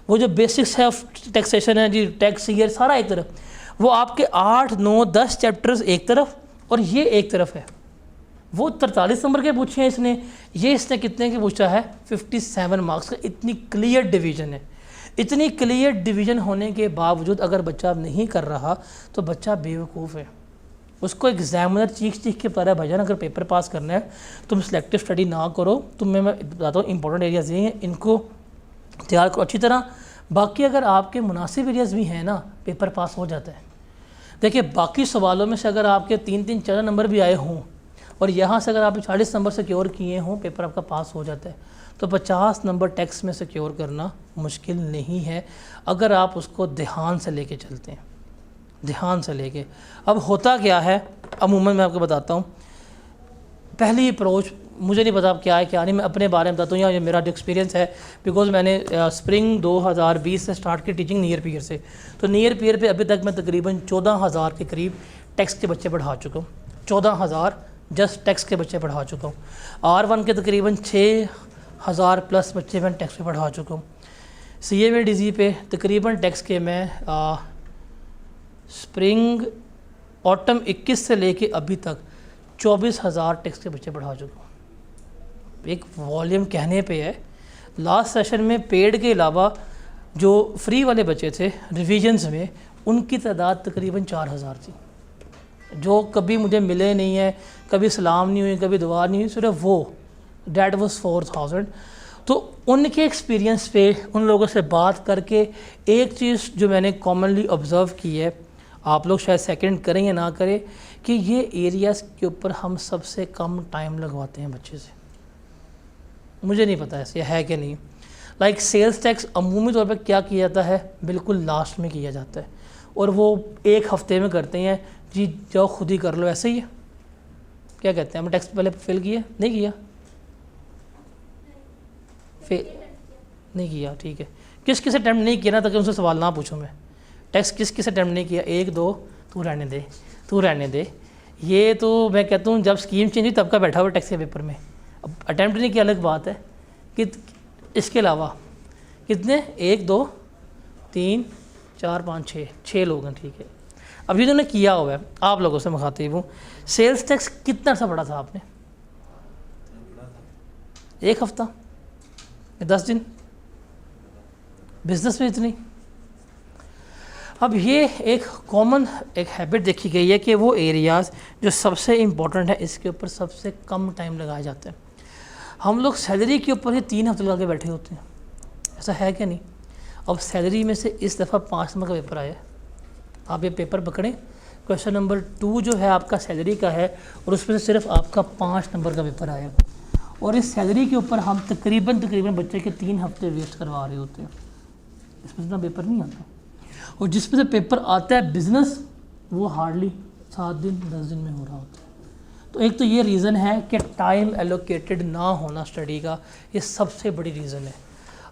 S1: वो जो बेसिक्स है ऑफ टैक्सेशन है जी, टैक्स ईयर सारा एक तरफ, वो आपके 8, 9, 10 चैप्टर्स एक तरफ और ये एक तरफ है। वो 43 नंबर के पूछे हैं इसने, ये इसने कितने के पूछा है, 57 मार्क्स का। इतनी क्लियर डिवीज़न है। इतनी क्लियर डिवीज़न होने के बावजूद अगर बच्चा नहीं कर रहा तो बच्चा बेवकूफ़ है। उसको एग्जामिनर चीख के बता रहा है भाईजान अगर पेपर पास करना है तुम सिलेक्टिव स्टडी ना करो, तुम्हें मैं बताता हूँ इंपॉर्टेंट एरियाज़ ये हैं, इनको तैयार करो अच्छी तरह। बाकी अगर आपके मुनासिब एरियाज़ भी हैं ना, पेपर पास हो जाता है। देखिए बाकी सवालों में से अगर आपके 3-3, 4 नंबर भी आए हों और यहाँ से अगर आपने 40 नंबर सिक्योर किए हों, पेपर आपका पास हो जाता है। तो 50 नंबर टैक्स में सिक्योर करना मुश्किल नहीं है अगर आप उसको ध्यान से लेके चलते हैं, ध्यान से लेके। अब होता क्या है, अमूमन मैं आपको बताता हूँ। पहली अप्रोच मुझे नहीं पता क्या है क्या नहीं, मैं अपने बारे में बताता हूँ, या मेरा जो एक्सपीरियंस है, बिकॉज मैंने स्प्रिंग 2020 से स्टार्ट की टीचिंग नियर पीयर से। तो नियर पीयर पे अभी तक मैं तकरीबन 14,000 के करीब टैक्स के बच्चे पढ़ा चुका हूँ। 14,000 जस्ट टैक्स के बच्चे पढ़ा चुका हूँ। R1 के तकरीबन 6,000 प्लस बच्चे मैं टैक्स पे पढ़ा चुका हूँ। CMA-DZ पे तकरीबन टैक्स के मैं स्प्रिंग ऑटम 21 से लेके अभी तक 24,000 टैक्स के बच्चे पढ़ा चुका हूँ। एक वॉल्यूम कहने पे है। लास्ट सेशन में पेड के अलावा जो फ्री वाले बच्चे थे रिविजन्स में, उनकी तादाद तकरीबन 4,000 थी, जो कभी मुझे मिले नहीं है, कभी सलाम नहीं हुई, कभी दुआ नहीं हुई, सिर्फ वो डैट वाज 4,000। तो उनके एक्सपीरियंस पे उन लोगों से बात करके एक चीज़ जो मैंने कॉमनली ऑब्ज़र्व की है, आप लोग शायद सेकंड करें या ना करें, कि ये एरियाज़ के ऊपर हम सबसे कम टाइम लगवाते हैं बच्चे से। मुझे नहीं पता ऐसे है कि नहीं। लाइक सेल्स टैक्स अमूमी तौर पर क्या किया जाता है, बिल्कुल लास्ट में किया जाता है, और वो एक हफ्ते में करते हैं जी, जाओ खुद ही कर लो, ऐसे ही है। क्या कहते हैं, हमने टैक्स पहले फिल किया नहीं किया, नहीं किया, ठीक है। किस किस अटैम्प्ट नहीं किया ना, ताकि उनसे सवाल ना पूछूं मैं, टैक्स किस किस अटैम्प्ट नहीं किया, 1 2 तू रहने दे। ये तो मैं कहता हूँ जब स्कीम चेंज हुई तब का बैठा हुआ टैक्स के पेपर में। अब अटैम्प्ट नहीं किया अलग बात है, कि इसके अलावा कितने, 1 2 3 4 5 6 लोग हैं, ठीक है। अब ये उन्होंने किया हुआ है, आप लोगों से मुखातिब हूँ, सेल्स टैक्स कितना सा पड़ा था आपने, 1 हफ्ता, 10 दिन, बिजनेस में इतनी। अब ये एक कॉमन एक हैबिट देखी गई है कि वो एरियाज़ जो सबसे इम्पोर्टेंट है इसके ऊपर सबसे कम टाइम लगाया जाता है। हम लोग सैलरी के ऊपर ही 3 हफ्ते लगा के बैठे होते हैं, ऐसा है क्या नहीं। अब सैलरी में से इस दफ़ा 5 नंबर का पेपर आया है, आप ये पेपर पकड़ें, क्वेश्चन नंबर 2 जो है आपका सैलरी का है, और उसमें से सिर्फ आपका 5 नंबर का पेपर आया, और इस सैलरी के ऊपर हम तकरीबन बच्चे के 3 हफ्ते वेस्ट करवा रहे होते हैं। इसमें इतना पेपर नहीं आता, और जिसमें से पेपर आता है बिज़नेस, वो हार्डली 7 दिन 10 दिन में हो रहा होता है। तो एक तो ये रीज़न है कि टाइम एलोकेटेड ना होना स्टडी का, ये सबसे बड़ी रीज़न है।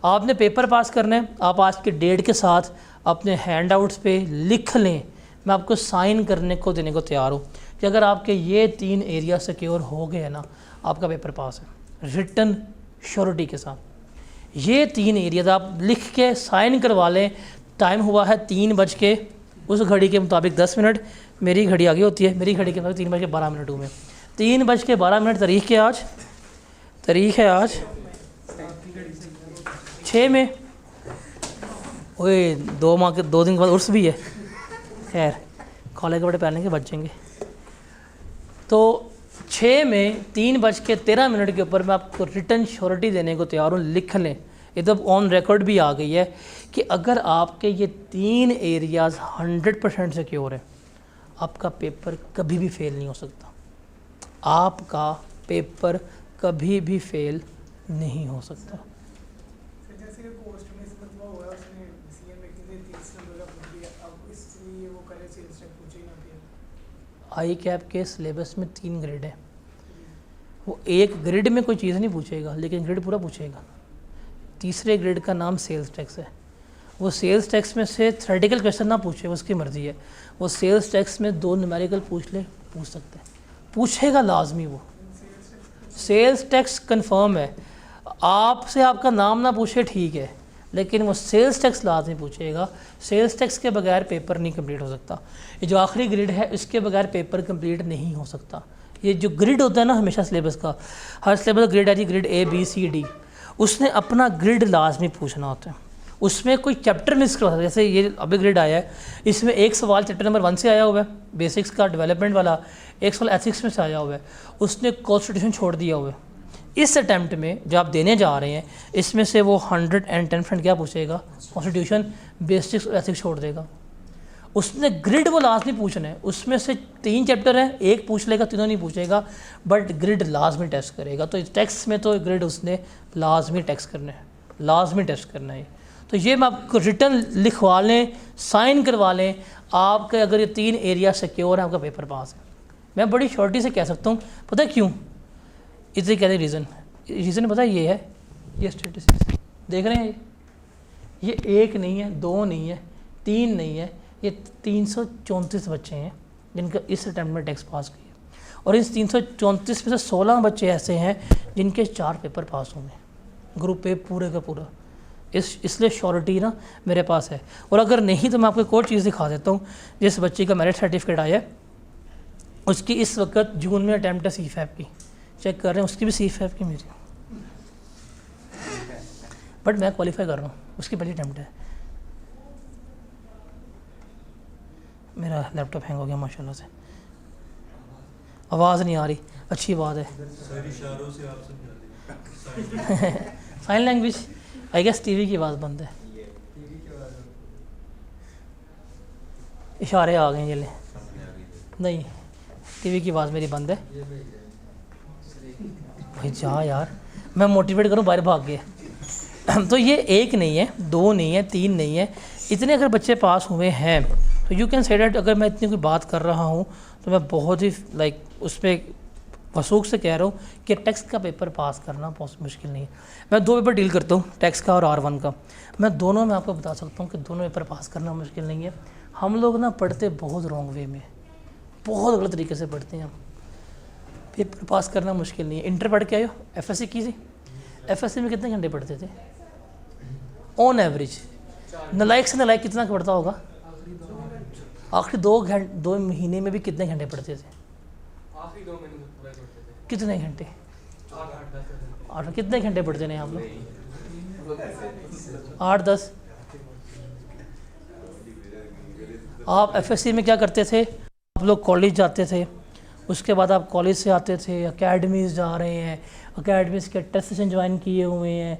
S1: आपने पेपर पास करना है, आप आज के डेट के साथ अपने हैंड आउट्स पे लिख लें, मैं आपको साइन करने को देने को तैयार हूँ कि अगर आपके ये 3 एरिया सिक्योर हो गए ना, आपका पेपर पास है रिटन श्योरिटी के साथ। ये 3 एरियाज आप लिख के साइन करवा लें। टाइम हुआ है 3 बज के, उस घड़ी के मुताबिक 10 मिनट, मेरी घड़ी आगे होती है, मेरी घड़ी के मुताबिक 3 बज के 12 मिनट हुए, 3 बज के 12 मिनट तारीख है आज 6 में, ओए 2 दिन के बाद उर्स भी है, खैर कॉलेज के बड़े पहनने के बचेंगे। तो 6 में 3 बज के 13 मिनट के ऊपर मैं आपको रिटर्न श्योरिटी देने को तैयार हूँ, लिख लें। ये तो ऑन रिकॉर्ड भी आ गई है कि अगर आपके ये 3 एरियाज़ 100% सिक्योर है, आपका पेपर कभी भी फेल नहीं हो सकता, आपका पेपर कभी भी फेल नहीं हो सकता।
S2: जैसे कि पोस्ट में से मतलब हुआ उसने सीएम व्यक्ति ने 30 नंबर का पूछ लिया, अब इसलिए वो करे सेल्स टैक्स पूछे ही ना फिर।
S1: आई कैप के सिलेबस में 3 ग्रेड है, वो एक ग्रेड में कोई चीज़ नहीं पूछेगा, लेकिन ग्रेड पूरा पूछेगा। तीसरे ग्रेड का नाम सेल्स टैक्स है, वो सेल्स टैक्स में से थ्योरेटिकल क्वेश्चन ना पूछे, उसकी मर्ज़ी है। वो सेल्स टैक्स में 2 न्यूमेरिकल पूछ सकते हैं, पूछेगा लाजमी। वो सेल्स टैक्स कंफर्म है, आपसे आपका नाम ना पूछे ठीक है, लेकिन वो सेल्स टैक्स लाजमी पूछेगा। सेल्स टैक्स के बगैर पेपर नहीं कंप्लीट हो सकता। ये जो आखिरी ग्रिड है, इसके बगैर पेपर कंप्लीट नहीं हो सकता। ये जो ग्रिड होता है ना हमेशा सिलेबस का, हर सिलेबस ग्रिड है जी, grid A B C D, उसने अपना ग्रिड लाजमी पूछना होता है। उसमें कोई चैप्टर मिस करवा सकता है, जैसे ये अभी ग्रिड आया है, इसमें एक सवाल चैप्टर नंबर 1 से आया हुआ है, बेसिक्स का डेवलपमेंट वाला, एक सवाल एथिक्स में से आया हुआ है, उसने कॉन्स्टिट्यूशन छोड़ दिया हुआ है। इस अटैम्प्ट में जो आप देने जा रहे हैं, इसमें से वो 110% क्या पूछेगा, कॉन्स्टिट्यूशन, बेसिक्स और एथिक्स छोड़ देगा। उसने ग्रिड वो लाजमी पूछना है, उसमें से 3 चैप्टर हैं, एक पूछ लेगा, तीनों नहीं पूछेगा, बट ग्रिड लाजमी टेस्ट करेगा। तो टेक्स्ट में तो ग्रिड उसने लाजमी टेस्ट करना है, लाजमी टेस्ट करना है। तो ये मैं आपको रिटर्न लिखवा लें, साइन करवा लें, आपके अगर ये 3 एरिया सिक्योर है, आपका पेपर पास है। मैं बड़ी शॉर्टी से कह सकता हूँ, पता है क्यों, इससे कहते रीज़न पता है ये है, ये स्टेटिस्टिक्स देख रहे हैं, ये 1 नहीं है, 2 नहीं है, 3 नहीं है, ये 334 बच्चे हैं जिनका इस अटैम्प्ट में टेक्स्ट पास किया, और इस 334 में से 16 बच्चे ऐसे हैं जिनके 4 पेपर पास होंगे, ग्रुप ए पूरे का पूरा। इसलिए श्योरिटी ना मेरे पास है। और अगर नहीं तो मैं आपको एक और चीज़ दिखा देता हूँ। जिस बच्चे का मेरिट सर्टिफिकेट आया है, उसकी इस वक्त जून में अटैम्प्ट है C5 की, चेक कर रहे हैं, उसकी भी C5 की मेरी, बट मैं क्वालिफाई कर रहा हूँ, उसकी पहली अटैम्प्ट है। मेरा लैपटॉप हैंग हो गया माशाल्लाह से, आवाज़ नहीं आ रही, अच्छी बात है। Sign language I guess, TV की आवाज़ बंद है, इशारे आ गए ये ले, नहीं टीवी की आवाज़ मेरी बंद है। भाई जा यार, मैं मोटिवेट करूँ, बाहर भाग गए। तो ये एक नहीं है, दो नहीं है, तीन नहीं है, इतने अगर बच्चे पास हुए हैं तो यू कैन से डैट अगर मैं इतनी कोई बात कर रहा हूँ तो मैं बहुत ही लाइक उस पर वसूख से कह रहा हूँ कि टेक्स्ट का पेपर पास करना बहुत मुश्किल नहीं है। मैं दो पेपर डील करता हूँ, टेक्स्ट का और R1 का। मैं दोनों में आपको बता सकता हूँ कि दोनों पेपर पास करना मुश्किल नहीं है। हम लोग ना पढ़ते बहुत रॉन्ग वे में, बहुत गलत तरीके से पढ़ते हैं हम। पेपर पास करना मुश्किल नहीं है। इंटर पढ़ के आए हो, FSC की थी, FSC में कितने घंटे पढ़ते थे ऑन एवरेज? नलायक से नलायक कितना पढ़ता होगा? आखिरी 2 महीने में भी कितने घंटे पढ़ते थे?
S4: आखिरी 2 महीने में पूरा करते थे।
S1: कितने घंटे?
S4: 8-10
S1: 8 कितने घंटे पढ़ते थे आप लोग? 8-10। आप FSC में क्या करते थे? आप लोग कॉलेज जाते थे, उसके बाद आप कॉलेज से आते थे, अकेडमीज़ जा रहे हैं, अकेडमीज़ के टेस्ट सेशन ज्वाइन किए हुए हैं,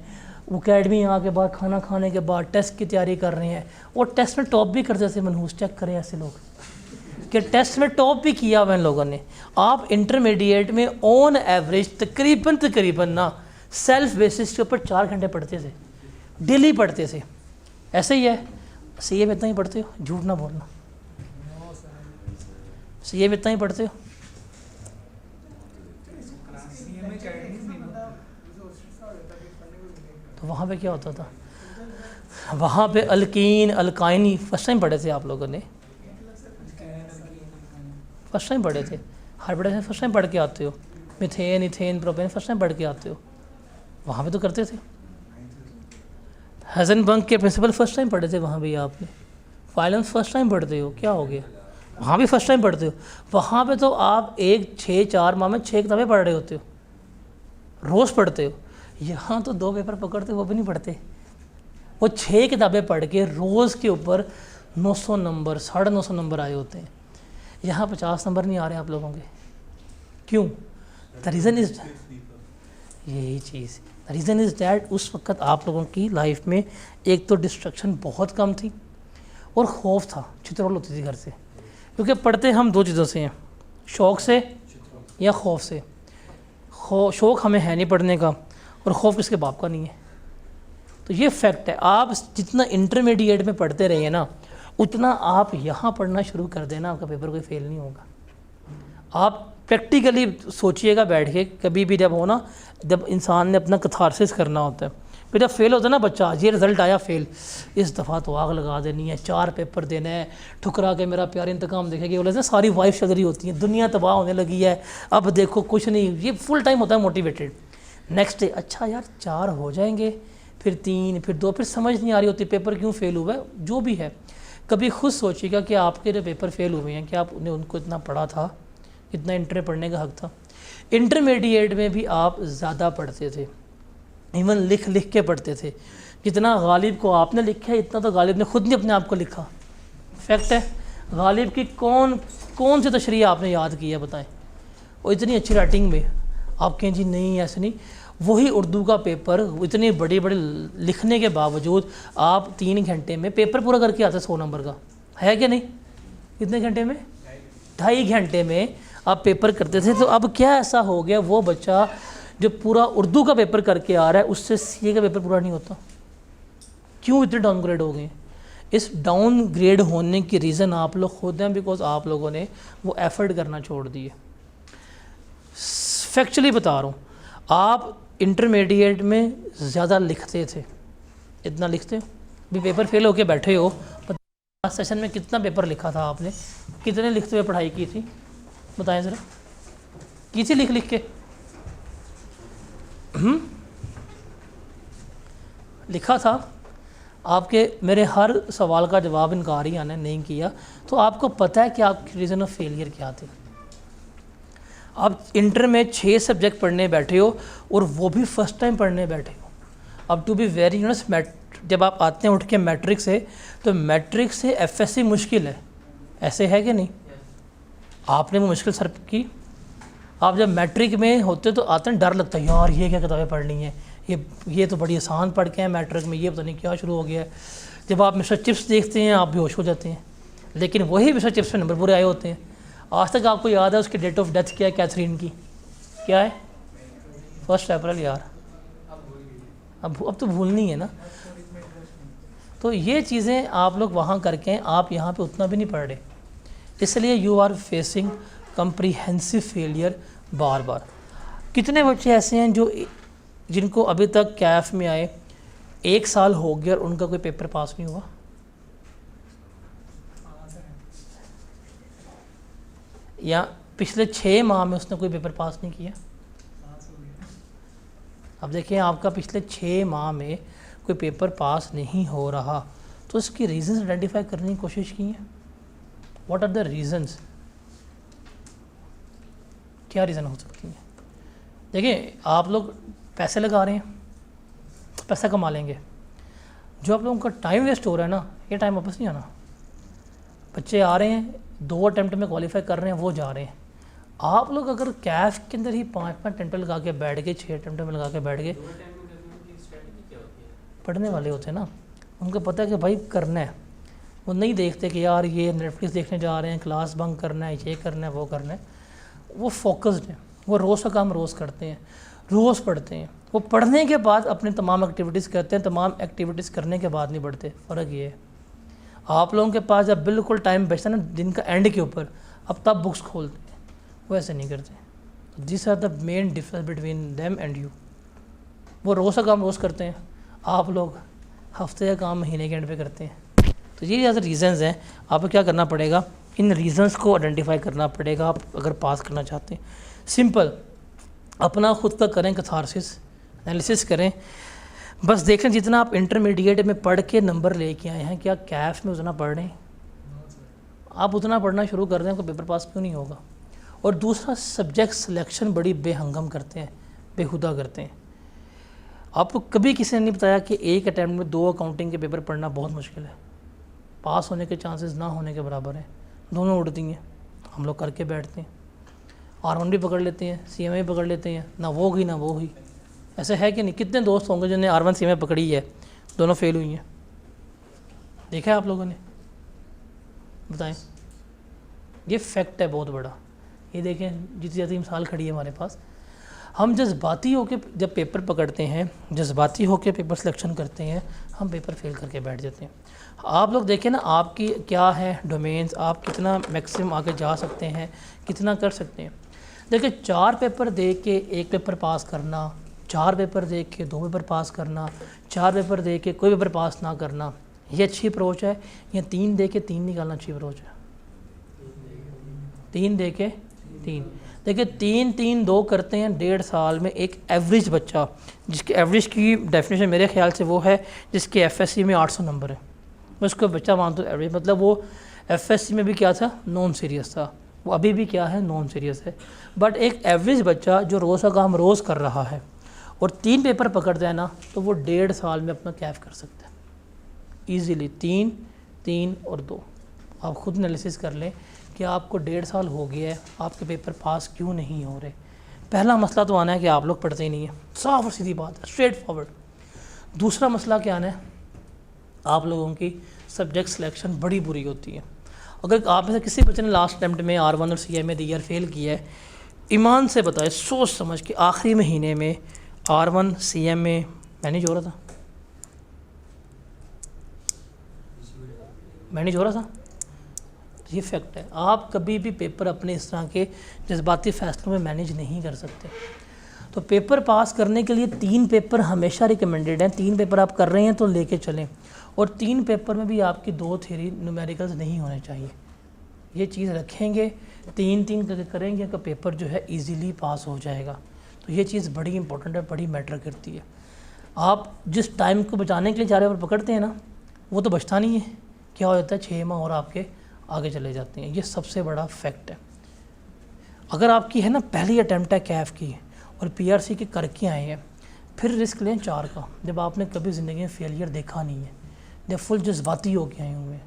S1: अकेडमी यहाँ के बाद खाना खाने के बाद टेस्ट की तैयारी कर रहे हैं, और टेस्ट में टॉप भी करते थे। मनहूस चेक करें ऐसे लोग कि टेस्ट में टॉप भी किया हुआ इन लोगों ने। आप इंटरमीडिएट में ऑन एवरेज तकरीबन ना सेल्फ बेसिस के ऊपर 4 घंटे पढ़ते थे, डेली पढ़ते थे। ऐसे ही है, CA में इतना ही पढ़ते हो, झूठ ना बोलना, CA में इतना ही पढ़ते हो? तो वहाँ पे क्या होता था? वहाँ पे अल्कीन अल्काइनी फर्स्ट टाइम पढ़े थे आप लोगों ने? फर्स्ट टाइम पढ़े थे? हर बड़े से फर्स्ट टाइम पढ़ के आते हो। Methane, ethane, propane first time पढ़ के आते हो। वहाँ पे तो करते थे। हेज़नबर्ग के प्रिंसिपल फर्स्ट टाइम पढ़े थे वहाँ भी आपने। फाइलेंस फर्स्ट टाइम पढ़ते हो, क्या हो गया? वहाँ भी फर्स्ट टाइम पढ़ते हो। वहाँ पे तो आप 4 माह में 6 किताबें पढ़ रहे होते हो, रोज़ पढ़ते हो। यहाँ तो 2 पेपर पकड़ते वो भी नहीं पढ़ते। वो 6 किताबें पढ़ के रोज़ के ऊपर 900 नंबर 950 नंबर आए होते हैं। यहाँ 50 नंबर नहीं आ रहे आप लोगों के। क्यों? द रीज़न इज़ यही चीज़, द रीज़न इज़ दैट उस वक्त आप लोगों की लाइफ में एक तो डिस्ट्रक्शन बहुत कम थी और खौफ था, चित्रोल होती थी घर से। क्योंकि पढ़ते हम 2 चीज़ों से हैं, शौक़ से या खौफ से। शौक़ हमें है नहीं पढ़ने का और खौफ किसके बाप का नहीं है। तो ये फैक्ट है। आप जितना इंटरमीडिएट में पढ़ते रहिए ना, उतना आप यहाँ पढ़ना शुरू कर देना, आपका पेपर कोई फेल नहीं होगा। आप प्रैक्टिकली सोचिएगा बैठ के, कभी भी जब हो ना, जब इंसान ने अपना कथारसिस करना होता है, फिर जब फेल होता है ना बच्चा, ये रिज़ल्ट आया फेल, इस दफ़ा तो आग लगा देनी है, 4 पेपर देना है, ठुकरा के मेरा प्यार इंतकाम देखेगी। बोले सारी वाइफ चल रही होती है, दुनिया तबाह होने लगी है, अब देखो कुछ नहीं। ये फुल टाइम होता है मोटिवेटेड। नेक्स्ट डे अच्छा यार 4 हो जाएंगे, फिर 3, फिर 2, फिर समझ नहीं आ रही होती पेपर क्यों फेल हुआ है। जो भी है, कभी खुद सोचिएगा कि आपके जो पेपर फेल हुए हैं, कि आपने उनको इतना पढ़ा था, इतना इंटर पढ़ने का हक था। इंटरमीडिएट में भी आप ज़्यादा पढ़ते थे, इवन लिख लिख के पढ़ते थे। जितना गालिब को आपने लिखा है, इतना तो गालिब ने खुद नहीं अपने आप को लिखा। फैक्ट है। गालिब की कौन सी तशरीह आपने याद की है बताएं? और इतनी अच्छी राइटिंग में आप कहें जी नहीं ऐसे नहीं। वही उर्दू का पेपर इतने बड़े बड़े लिखने के बावजूद आप 3 घंटे में पेपर पूरा करके आते 100 नंबर का, है कि नहीं? कितने घंटे में? 2.5 घंटे में आप पेपर करते थे। तो अब क्या ऐसा हो गया, वो बच्चा जो पूरा उर्दू का पेपर करके आ रहा है, उससे CA का पेपर पूरा नहीं होता? क्यों इतने डाउनग्रेड हो गए? इस डाउनग्रेड होने की रीज़न आप लोग खुद हैं, बिकॉज आप लोगों ने वो एफर्ट करना छोड़ दिए। फैक्चुअली बता रहा हूँ, आप इंटरमीडिएट में ज़्यादा लिखते थे। इतना लिखते हो भी पेपर फेल होके बैठे हो। लास्ट सेशन में कितना पेपर लिखा था आपने? कितने लिखते हुए पढ़ाई की थी बताएं ज़रा? की थी लिख लिख के? लिखा था? आपके मेरे हर सवाल का जवाब इनकार आने नहीं किया, तो आपको पता है कि आपकी रीज़न ऑफ फेलियर क्या थे। आप इंटर में 6 सब्जेक्ट पढ़ने बैठे हो और वो भी फर्स्ट टाइम पढ़ने बैठे हो। अब टू बी वेरी ऑनेस्ट, जब आप आते हैं उठ के मैट्रिक से, तो मैट्रिक से FSC मुश्किल है, ऐसे है कि नहीं? आपने वो मुश्किल सर की। आप जब मैट्रिक में होते तो आते हैं, डर लगता है यार ये क्या किताबें पढ़नी है, ये तो बड़ी आसान पढ़ के हैं मैट्रिक में, ये पता नहीं क्या शुरू हो गया है। जब आप मिस्टर चिप्स देखते हैं आप बेहोश हो जाते हैं, लेकिन वही मिस्टर चिप्स में नंबर पूरे आए होते हैं। आज तक आपको याद है उसकी डेट ऑफ डेथ क्या है? कैथरीन की क्या है? 1 अप्रैल यार। अब तो भूलनी है ना। तो ये चीज़ें आप लोग वहाँ करके हैं, आप यहाँ पे उतना भी नहीं पढ़ रहे, इसलिए you are facing comprehensive failure बार बार। कितने बच्चे ऐसे हैं जो जिनको अभी तक कैफ में आए 1 साल हो गया और उनका कोई पेपर पास नहीं हुआ? या पिछले 6 माह में उसने कोई पेपर पास नहीं किया? अब देखिए आपका पिछले 6 माह में कोई पेपर पास नहीं हो रहा, तो इसकी रीजंस आइडेंटिफाई करने की कोशिश की है। What are the reasons? क्या रीज़न हो सकती है? देखिए आप लोग पैसे लगा रहे हैं, पैसा कमा लेंगे, जो आप लोगों का टाइम वेस्ट हो रहा है ना, ये टाइम वापस नहीं आना। बच्चे आ रहे हैं 2 अटैम्प्ट में क्वालिफाई कर रहे हैं, वो जा रहे हैं। आप लोग अगर कैफ के अंदर ही 5 अटैम्प्ट लगा के बैठ गए, 6 अटैम्प्ट में लगा के बैठ गए, पढ़ने वाले होते हैं ना, उनको पता है कि भाई करना है। वो नहीं देखते कि यार ये नेटफ्लिक्स देखने जा रहे हैं, क्लास बंक करना है, ये करना है, वो करना है। वो फोकस्ड है, वो रोज़ का काम रोज़ करते हैं, रोज़ पढ़ते हैं। वो पढ़ने के बाद अपने तमाम एक्टिविटीज़ करते हैं, तमाम एक्टिविटीज़ करने के बाद नहीं पढ़ते। फ़र्क ये है, आप लोगों के पास जब बिल्कुल टाइम बचता है ना दिन का एंड के ऊपर, अब तब बुक्स खोलते हैं, वो ऐसे नहीं करते। This are the main difference between them and you. वो रोज़ का काम रोज़ करते हैं, आप लोग हफ्ते का काम महीने के एंड पे करते हैं। तो ये ज़्यादा रीज़न्स हैं। आपको क्या करना पड़ेगा, इन रीज़न्स को आइडेंटिफाई करना पड़ेगा आप अगर पास करना चाहते हैं। सिंपल, अपना खुद का करें कैथारसिस, एनालिसिस करें। बस देखें जितना आप इंटरमीडिएट में पढ़ के नंबर लेके आए हैं, क्या कैफ में उतना पढ़ रहे हैं? आप उतना पढ़ना शुरू कर दें, आपको पेपर पास क्यों नहीं होगा। और दूसरा, सब्जेक्ट सिलेक्शन बड़ी बेहंगम करते हैं, बेहुदा करते हैं। आपको कभी किसी ने नहीं बताया कि एक अटैम्प्ट में 2 अकाउंटिंग के पेपर पढ़ना बहुत मुश्किल है, पास होने के चांसेस ना होने के बराबर हैं, दोनों उड़ती हैं। हम लोग करके बैठते हैं, R1 भी पकड़ लेते हैं, CMA भी पकड़ लेते हैं, ना वो हुई ना वो हुई। ऐसा है कि नहीं? कितने दोस्त होंगे जिन्हें R1 CMA पकड़ी है, दोनों फेल हुई हैं? देखा है आप लोगों ने? बताएं। ये फैक्ट है बहुत बड़ा। ये देखें जितनी ज़्यादा मिसाल खड़ी है हमारे पास। हम जज्बाती होकर जब पेपर पकड़ते हैं, जज्बाती होकर पेपर सिलेक्शन करते हैं, हम पेपर फेल करके बैठ जाते हैं। आप लोग देखें ना, आपकी क्या है डोमेन्स, आप कितना मैक्सिमम आगे जा सकते हैं, कितना कर सकते हैं। देखिए 4 पेपर दे के 1 पेपर पास करना, 4 पेपर दे के 2 पेपर पास करना, 4 पेपर दे के कोई पेपर पास ना करना, ये अच्छी अप्रोच है। या 3 दे के 3 निकालना अच्छी अप्रोच है? 3 दे के 3, देखिए 3-3-2 करते हैं 1.5 साल में। एक एवरेज बच्चा, जिसके एवरेज की डेफिनेशन मेरे ख्याल से वो है जिसके FSC में 800 नंबर है, मैं उसको बच्चा मानता हूँ एवरेज। मतलब वो FSC में भी क्या था, नॉन सीरियस था, वो अभी भी क्या है, नॉन सीरियस है। बट एक एवरेज बच्चा जो रोज़ का काम रोज़ कर रहा है और 3 पेपर पकड़ता है ना, तो वो 1.5 साल में अपना कैफ कर सकता है ईज़िली। 3, 3 और 2 आप खुद एनालिसिस कर लें कि आपको 1.5 साल हो गया है, आपके पेपर पास क्यों नहीं हो रहे। पहला मसला तो आना है कि आप लोग पढ़ते ही नहीं हैं, साफ और सीधी बात है, स्ट्रेट फॉरवर्ड। दूसरा मसला क्या आना है, आप लोगों की सब्जेक्ट सिलेक्शन बड़ी बुरी होती है। अगर आप में से किसी बच्चे ने लास्ट अटैम्प्ट में R1 और CMA ईयर फेल किया है, ईमान से बताए, सोच समझ के आखिरी महीने में R1 CMA मैनेज हो रहा था, मैनेज हो रहा था। ये फैक्ट है। आप कभी भी पेपर अपने इस तरह के जज्बाती फैसलों में मैनेज नहीं कर सकते। तो पेपर पास करने के लिए 3 पेपर हमेशा रिकमेंडेड हैं। 3 पेपर आप कर रहे हैं तो लेके चलें, और 3 पेपर में भी आपकी 2 थ्योरी न्यूमेरिकल्स नहीं होने चाहिए। ये चीज़ रखेंगे, 3-3 करके करेंगे तो पेपर जो है इजीली पास हो जाएगा। तो ये चीज़ बड़ी इंपॉर्टेंट है, बड़ी मैटर करती है। आप जिस टाइम को बचाने के लिए 4 पेपर पकड़ते हैं ना, वो तो बचता नहीं है। क्या हो जाता है, 6 माह और आपके आगे चले जाते हैं। ये सबसे बड़ा फैक्ट है। अगर आपकी है ना पहली अटैम्प्ट है कैफ की और PRC के करके आए हैं, फिर रिस्क लें 4 का, जब आपने कभी ज़िंदगी में फेलियर देखा नहीं है, जब फुल जज्बाती हो के आए हुए हैं।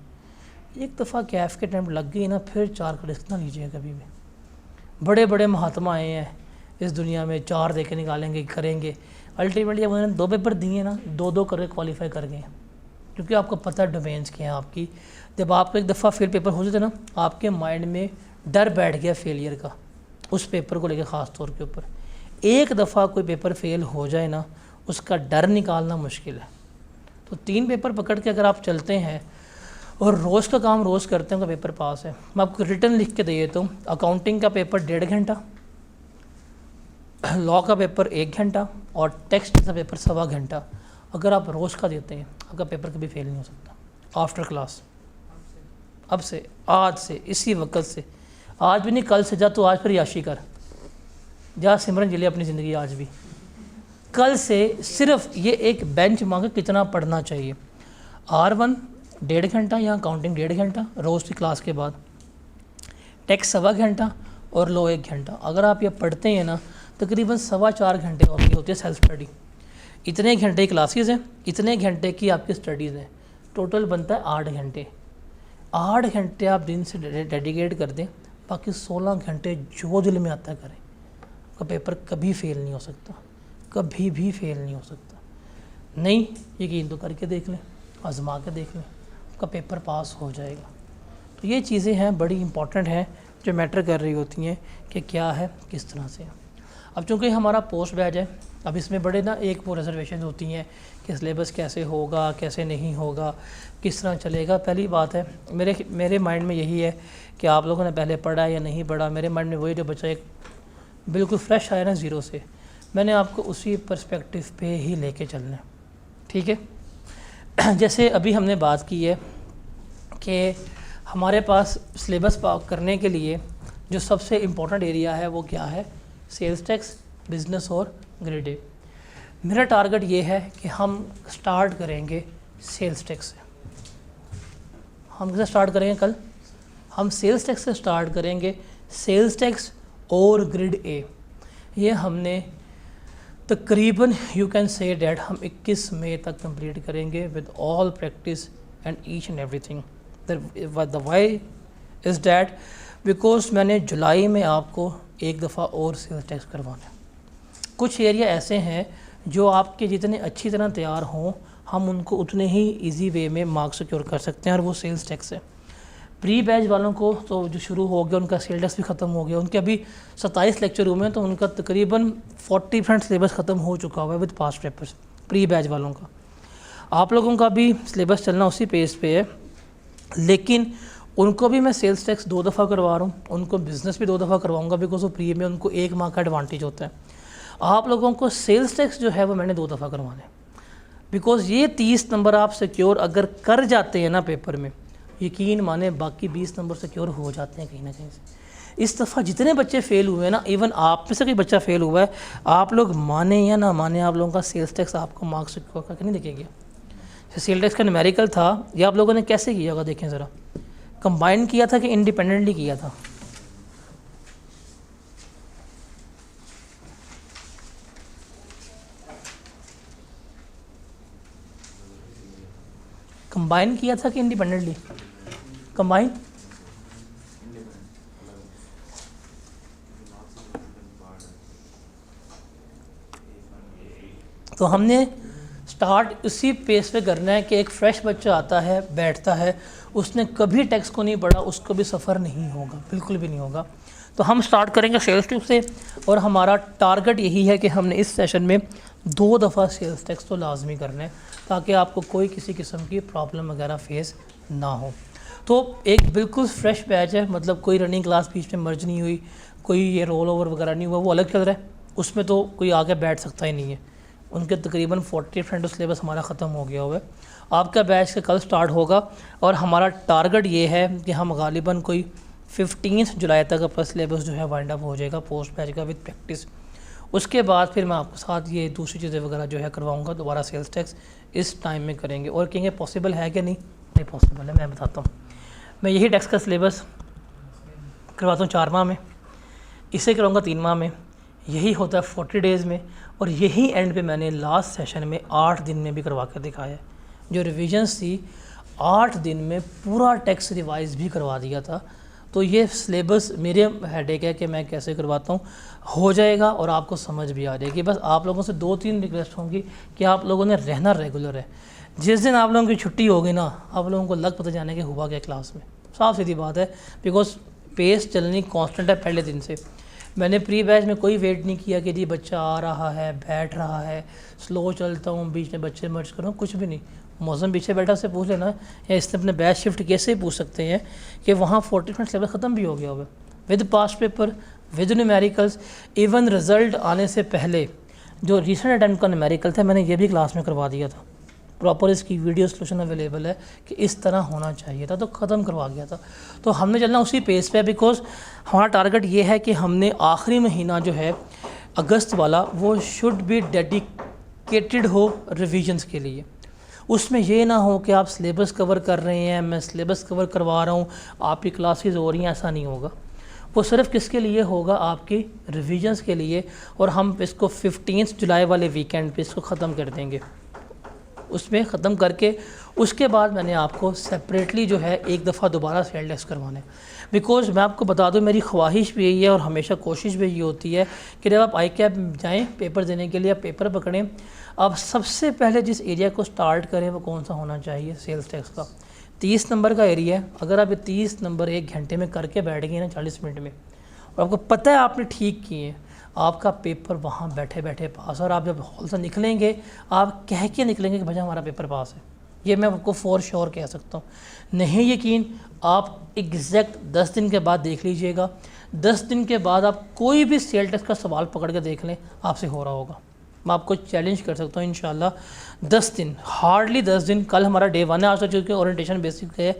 S1: एक दफ़ा कैफ के अटैम्प्ट लग गई ना, फिर 4 का रिस्क ना लीजिए कभी भी। बड़े बड़े महात्मा आए हैं इस दुनिया में, 4 दे के निकालेंगे, करेंगे। अल्टीमेटली जब उन्होंने 2 पेपर दिए ना, 2-2 करके क्वालिफाई कर गए, क्योंकि आपको पता है डोमेन्स क्या हैं आपकी। जब आपको एक दफ़ा फेल पेपर हो जाते ना, आपके माइंड में डर बैठ गया फेलियर का, उस पेपर को लेकर ख़ास तौर के ऊपर। एक दफ़ा कोई पेपर फेल हो जाए ना, उसका डर निकालना मुश्किल है। तो 3 पेपर पकड़ के अगर आप चलते हैं और रोज़ का काम रोज़ करते हैं तो पेपर पास है। मैं आपको रिटर्न लिख के दे देता हूँ। अकाउंटिंग का पेपर 1.5 घंटा, लॉ का पेपर 1 घंटा और टेक्स्ट का पेपर 1.25 घंटा। अगर आप रोज़ का देते हैं आपका पेपर कभी फेल नहीं हो सकता। आफ्टर क्लास, अब से, आज से, इसी वक्त से, आज भी नहीं कल से, जा तो आज फिर याशी कर, जा सिमरन जिले अपनी ज़िंदगी आज भी, कल से सिर्फ ये एक बेंच मांगे कितना पढ़ना चाहिए। R1 1.5 घंटा या अकाउंटिंग 1.5 घंटा रोज़ की क्लास के बाद, टेक्स्ट 1.25 घंटा और लॉ 1 घंटा। अगर आप ये पढ़ते हैं ना तकरीबन 4.25 घंटे आपकी होती है सेल्फ स्टडी। इतने घंटे की क्लासेस हैं, इतने घंटे की आपकी स्टडीज़ हैं, टोटल बनता है 8 घंटे। 8 घंटे आप दिन से डेडिकेट कर दें, बाकी 16 घंटे जो दिल में आता है करें, आपका पेपर कभी फेल नहीं हो सकता, कभी भी फेल नहीं हो सकता। नहीं यकीन तो करके देख लें, आजमा के देख लें, आपका पेपर पास हो जाएगा। तो ये चीज़ें हैं बड़ी इंपॉर्टेंट हैं जो मैटर कर रही होती हैं कि क्या है किस तरह से। अब चूँकि हमारा पोस्ट बैच है, अब इसमें बड़े ना एक वो रिजर्वेशन होती हैं कि सिलेबस कैसे होगा, कैसे नहीं होगा, किस तरह चलेगा। पहली बात है मेरे माइंड में यही है कि आप लोगों ने पहले पढ़ा या नहीं पढ़ा। मेरे माइंड में वही जो बच्चा एक बिल्कुल फ्रेश आया ना ज़ीरो से, मैंने आपको उसी पर्सपेक्टिव पे ही लेके चलना है, ठीक है। जैसे अभी हमने बात की है कि हमारे पास सिलेबस पास करने के लिए जो सबसे इम्पोर्टेंट एरिया है वो क्या है, सेल्स टैक्स, बिज़नेस और ग्रेड ए। मेरा टारगेट ये है कि हम स्टार्ट करेंगे सेल्स टैक्स से। हम कैसे स्टार्ट करेंगे कल? हम सेल्स टैक्स से स्टार्ट करेंगे। सेल्स टैक्स और ग्रेड ए ये हमने तकरीबन यू कैन से डैट हम 21 मई तक कंप्लीट करेंगे with all practice and each and everything. The why is that because मैंने जुलाई में आपको एक दफ़ा और सेल्स टैक्स करवाना है। कुछ एरिया ऐसे हैं जो आपके जितने अच्छी तरह तैयार हों हम उनको उतने ही इजी वे में मार्क्स सिक्योर कर सकते हैं, और वो सेल्स टैक्स है। प्री बैच वालों को तो जो शुरू हो गया उनका सेल्स टैक्स भी ख़त्म हो गया, उनके अभी 27 लेक्चर हुए हैं तो उनका तकरीबन 40% सिलेबस ख़त्म हो चुका हुआ है with past papers pre batch वालों का। आप लोगों का भी सिलेबस चलना उसी पेज पे है, लेकिन उनको भी मैं सेल्स टैक्स 2 दफ़ा करवा रहा हूँ, उनको बिज़नेस भी 2 दफ़ा करवाऊँगा बिकॉज वो प्री में उनको 1 माह का एडवांटेज होता है। आप लोगों को सेल्स टैक्स जो है वो मैंने 2 दफ़ा करवाना है बिकॉज ये 30 नंबर आप सिक्योर अगर कर जाते हैं ना पेपर में, यकीन माने बाकी 20 नंबर सिक्योर हो जाते हैं कहीं ना कहीं से। इस दफ़ा जितने बच्चे फ़ेल हुए हैं ना, इवन आप में से कोई बच्चा फ़ेल हुआ है, आप लोग माने या ना माने आप लोगों का सेल्स टैक्स आपको मार्क्स सिक्योर करके नहीं देखेगा। सेल्स टैक्स का न्यूमेरिकल था, ये आप लोगों ने कैसे किया होगा देखें ज़रा, कंबाइन किया था कि इंडिपेंडेंटली किया था? कंबाइन किया था कि इंडिपेंडेंटली? कंबाइन। तो हमने स्टार्ट उसी पेस पे करना है कि एक फ्रेश बच्चा आता है, बैठता है, उसने कभी टैक्स को नहीं पढ़ा, उसको भी सफ़र नहीं होगा, बिल्कुल भी नहीं होगा। तो हम स्टार्ट करेंगे सेल्स टैक्स से, और हमारा टारगेट यही है कि हमने इस सेशन में 2 दफ़ा सेल्स टैक्स तो लाजमी करना है ताकि आपको कोई किसी किस्म की प्रॉब्लम वगैरह फेस ना हो। तो एक बिल्कुल फ्रेश बैच है, मतलब कोई रनिंग क्लास बीच में मर्ज नहीं हुई, कोई ये रोल ओवर वगैरह नहीं हुआ, वो अलग चल रहा है, उसमें तो कोई आगे बैठ सकता ही नहीं है। उनके तकरीबन 40% सिलेबस हमारा ख़त्म हो गया हुआ है। आपका बैच का कल स्टार्ट होगा और हमारा टारगेट ये है कि हम गालिबन कोई 15 जुलाई तक अपना सिलेबस जो है वाइंड अप हो जाएगा पोस्ट बैच का विद प्रैक्टिस। उसके बाद फिर मैं आपके साथ ये दूसरी चीज़ें वगैरह जो है करवाऊँगा, दोबारा सेल्स टैक्स इस टाइम में करेंगे। और कहेंगे पॉसिबल है कि नहीं पॉसिबल है, मैं बताता हूँ। मैं यही टैक्स का सिलेबस करवाता हूँ 4 माह में, इसे कराऊँगा 3 माह में, यही होता है 40 डेज़ में, और यही एंड पे मैंने लास्ट सेशन में 8 दिन में भी करवा कर दिखाया है। जो रिविजन्स थी 8 दिन में पूरा टैक्स रिवाइज भी करवा दिया था। तो ये सिलेबस मेरे हेडेक है कि मैं कैसे करवाता हूँ, हो जाएगा और आपको समझ भी आ जाएगी। बस आप लोगों से 2-3 रिक्वेस्ट होंगी कि आप लोगों ने रहना रेगुलर है। जिस दिन आप लोगों की छुट्टी होगी ना, आप लोगों को लग पता जाने के हुआ क्या क्लास में, साफ सीधी बात है, बिकॉज पेस चलनी कांस्टेंट है पहले दिन से। मैंने प्री बैच में कोई वेट नहीं किया कि जी बच्चा आ रहा है, बैठ रहा है, स्लो चलता हूँ, बीच में बच्चे मर्ज करूँ, कुछ भी नहीं। मौसम पीछे बैठा से पूछ लेना, या इसने अपने बैच शिफ्ट कैसे पूछ सकते हैं कि वहाँ 40 मिनट सिलेबस ख़त्म भी हो गया होगा, with past paper, with numericals. Even result आने से पहले जो रिसेंट अटैम्प्ट का न्यूमेरिकल था, मैंने ये भी क्लास में करवा दिया था, प्रॉपर इसकी वीडियो सोल्यूशन अवेलेबल है कि इस तरह होना चाहिए था, तो ख़त्म करवा गया था। तो हमने चलना उसी पेस पे, बिकॉज हमारा टारगेट ये है कि हमने आखिरी महीना जो है अगस्त वाला, वो शुड बी डेडिकेटेड हो रिविजन्स के लिए। उसमें ये ना हो कि आप सिलेबस कवर कर रहे हैं, मैं सिलेबस कवर करवा रहा हूँ, आपकी क्लासेस हो रही हैं, ऐसा नहीं होगा। वो सिर्फ किसके लिए होगा, आपकी रिविजन्स के लिए। और हम इसको 15 जुलाई वाले वीकेंड पे इसको ख़त्म कर देंगे। उसमें ख़त्म करके उसके बाद मैंने आपको सेपरेटली जो है एक दफ़ा दोबारा सेल टेस्ट करवाने, बिकॉज़ मैं आपको बता दूं मेरी ख्वाहिश भी यही है और हमेशा कोशिश भी ये होती है कि जब आप ICAP जाएं पेपर देने के लिए, आप पेपर पकड़ें, आप सबसे पहले जिस एरिया को स्टार्ट करें वो कौन सा होना चाहिए, सेल्स टैक्स का 30 नंबर का एरिया है। अगर आप ये 30 नंबर 1 घंटे में करके बैठ गए ना 40 मिनट में, और आपको पता है आपने ठीक किए, आपका पेपर वहाँ बैठे बैठे पास। और आप जब हॉल से निकलेंगे, आप कह के निकलेंगे कि भैया हमारा पेपर पास है, ये मैं आपको फॉर श्योर कह सकता हूँ। नहीं यकीन, आप एग्जैक्ट 10 दिन के बाद देख लीजिएगा। 10 दिन के बाद आप कोई भी सेल टेस्ट का सवाल पकड़ के देख लें, आपसे हो रहा होगा। मैं आपको चैलेंज कर सकता हूँ इंशाल्लाह 10 दिन, हार्डली 10 दिन। कल हमारा डे 1 है, आज तक चूँकि ओरिएंटेशन बेसिक है,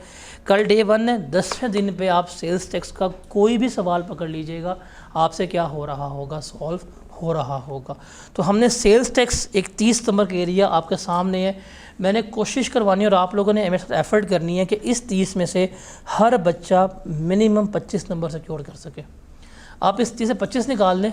S1: कल डे 1 है। 10वें दिन पे आप सेल्स टैक्स का कोई भी सवाल पकड़ लीजिएगा, आपसे क्या हो रहा होगा, सॉल्व हो रहा होगा। तो हमने सेल्स टैक्स एक 30 नंबर का एरिया आपके सामने है, मैंने कोशिश करवानी और आप लोगों ने मेरे साथ एफर्ट करनी है कि इस 30 में से हर बच्चा मिनिमम 25 नंबर सिक्योर कर सके। आप इस 30 से 25 निकाल लें।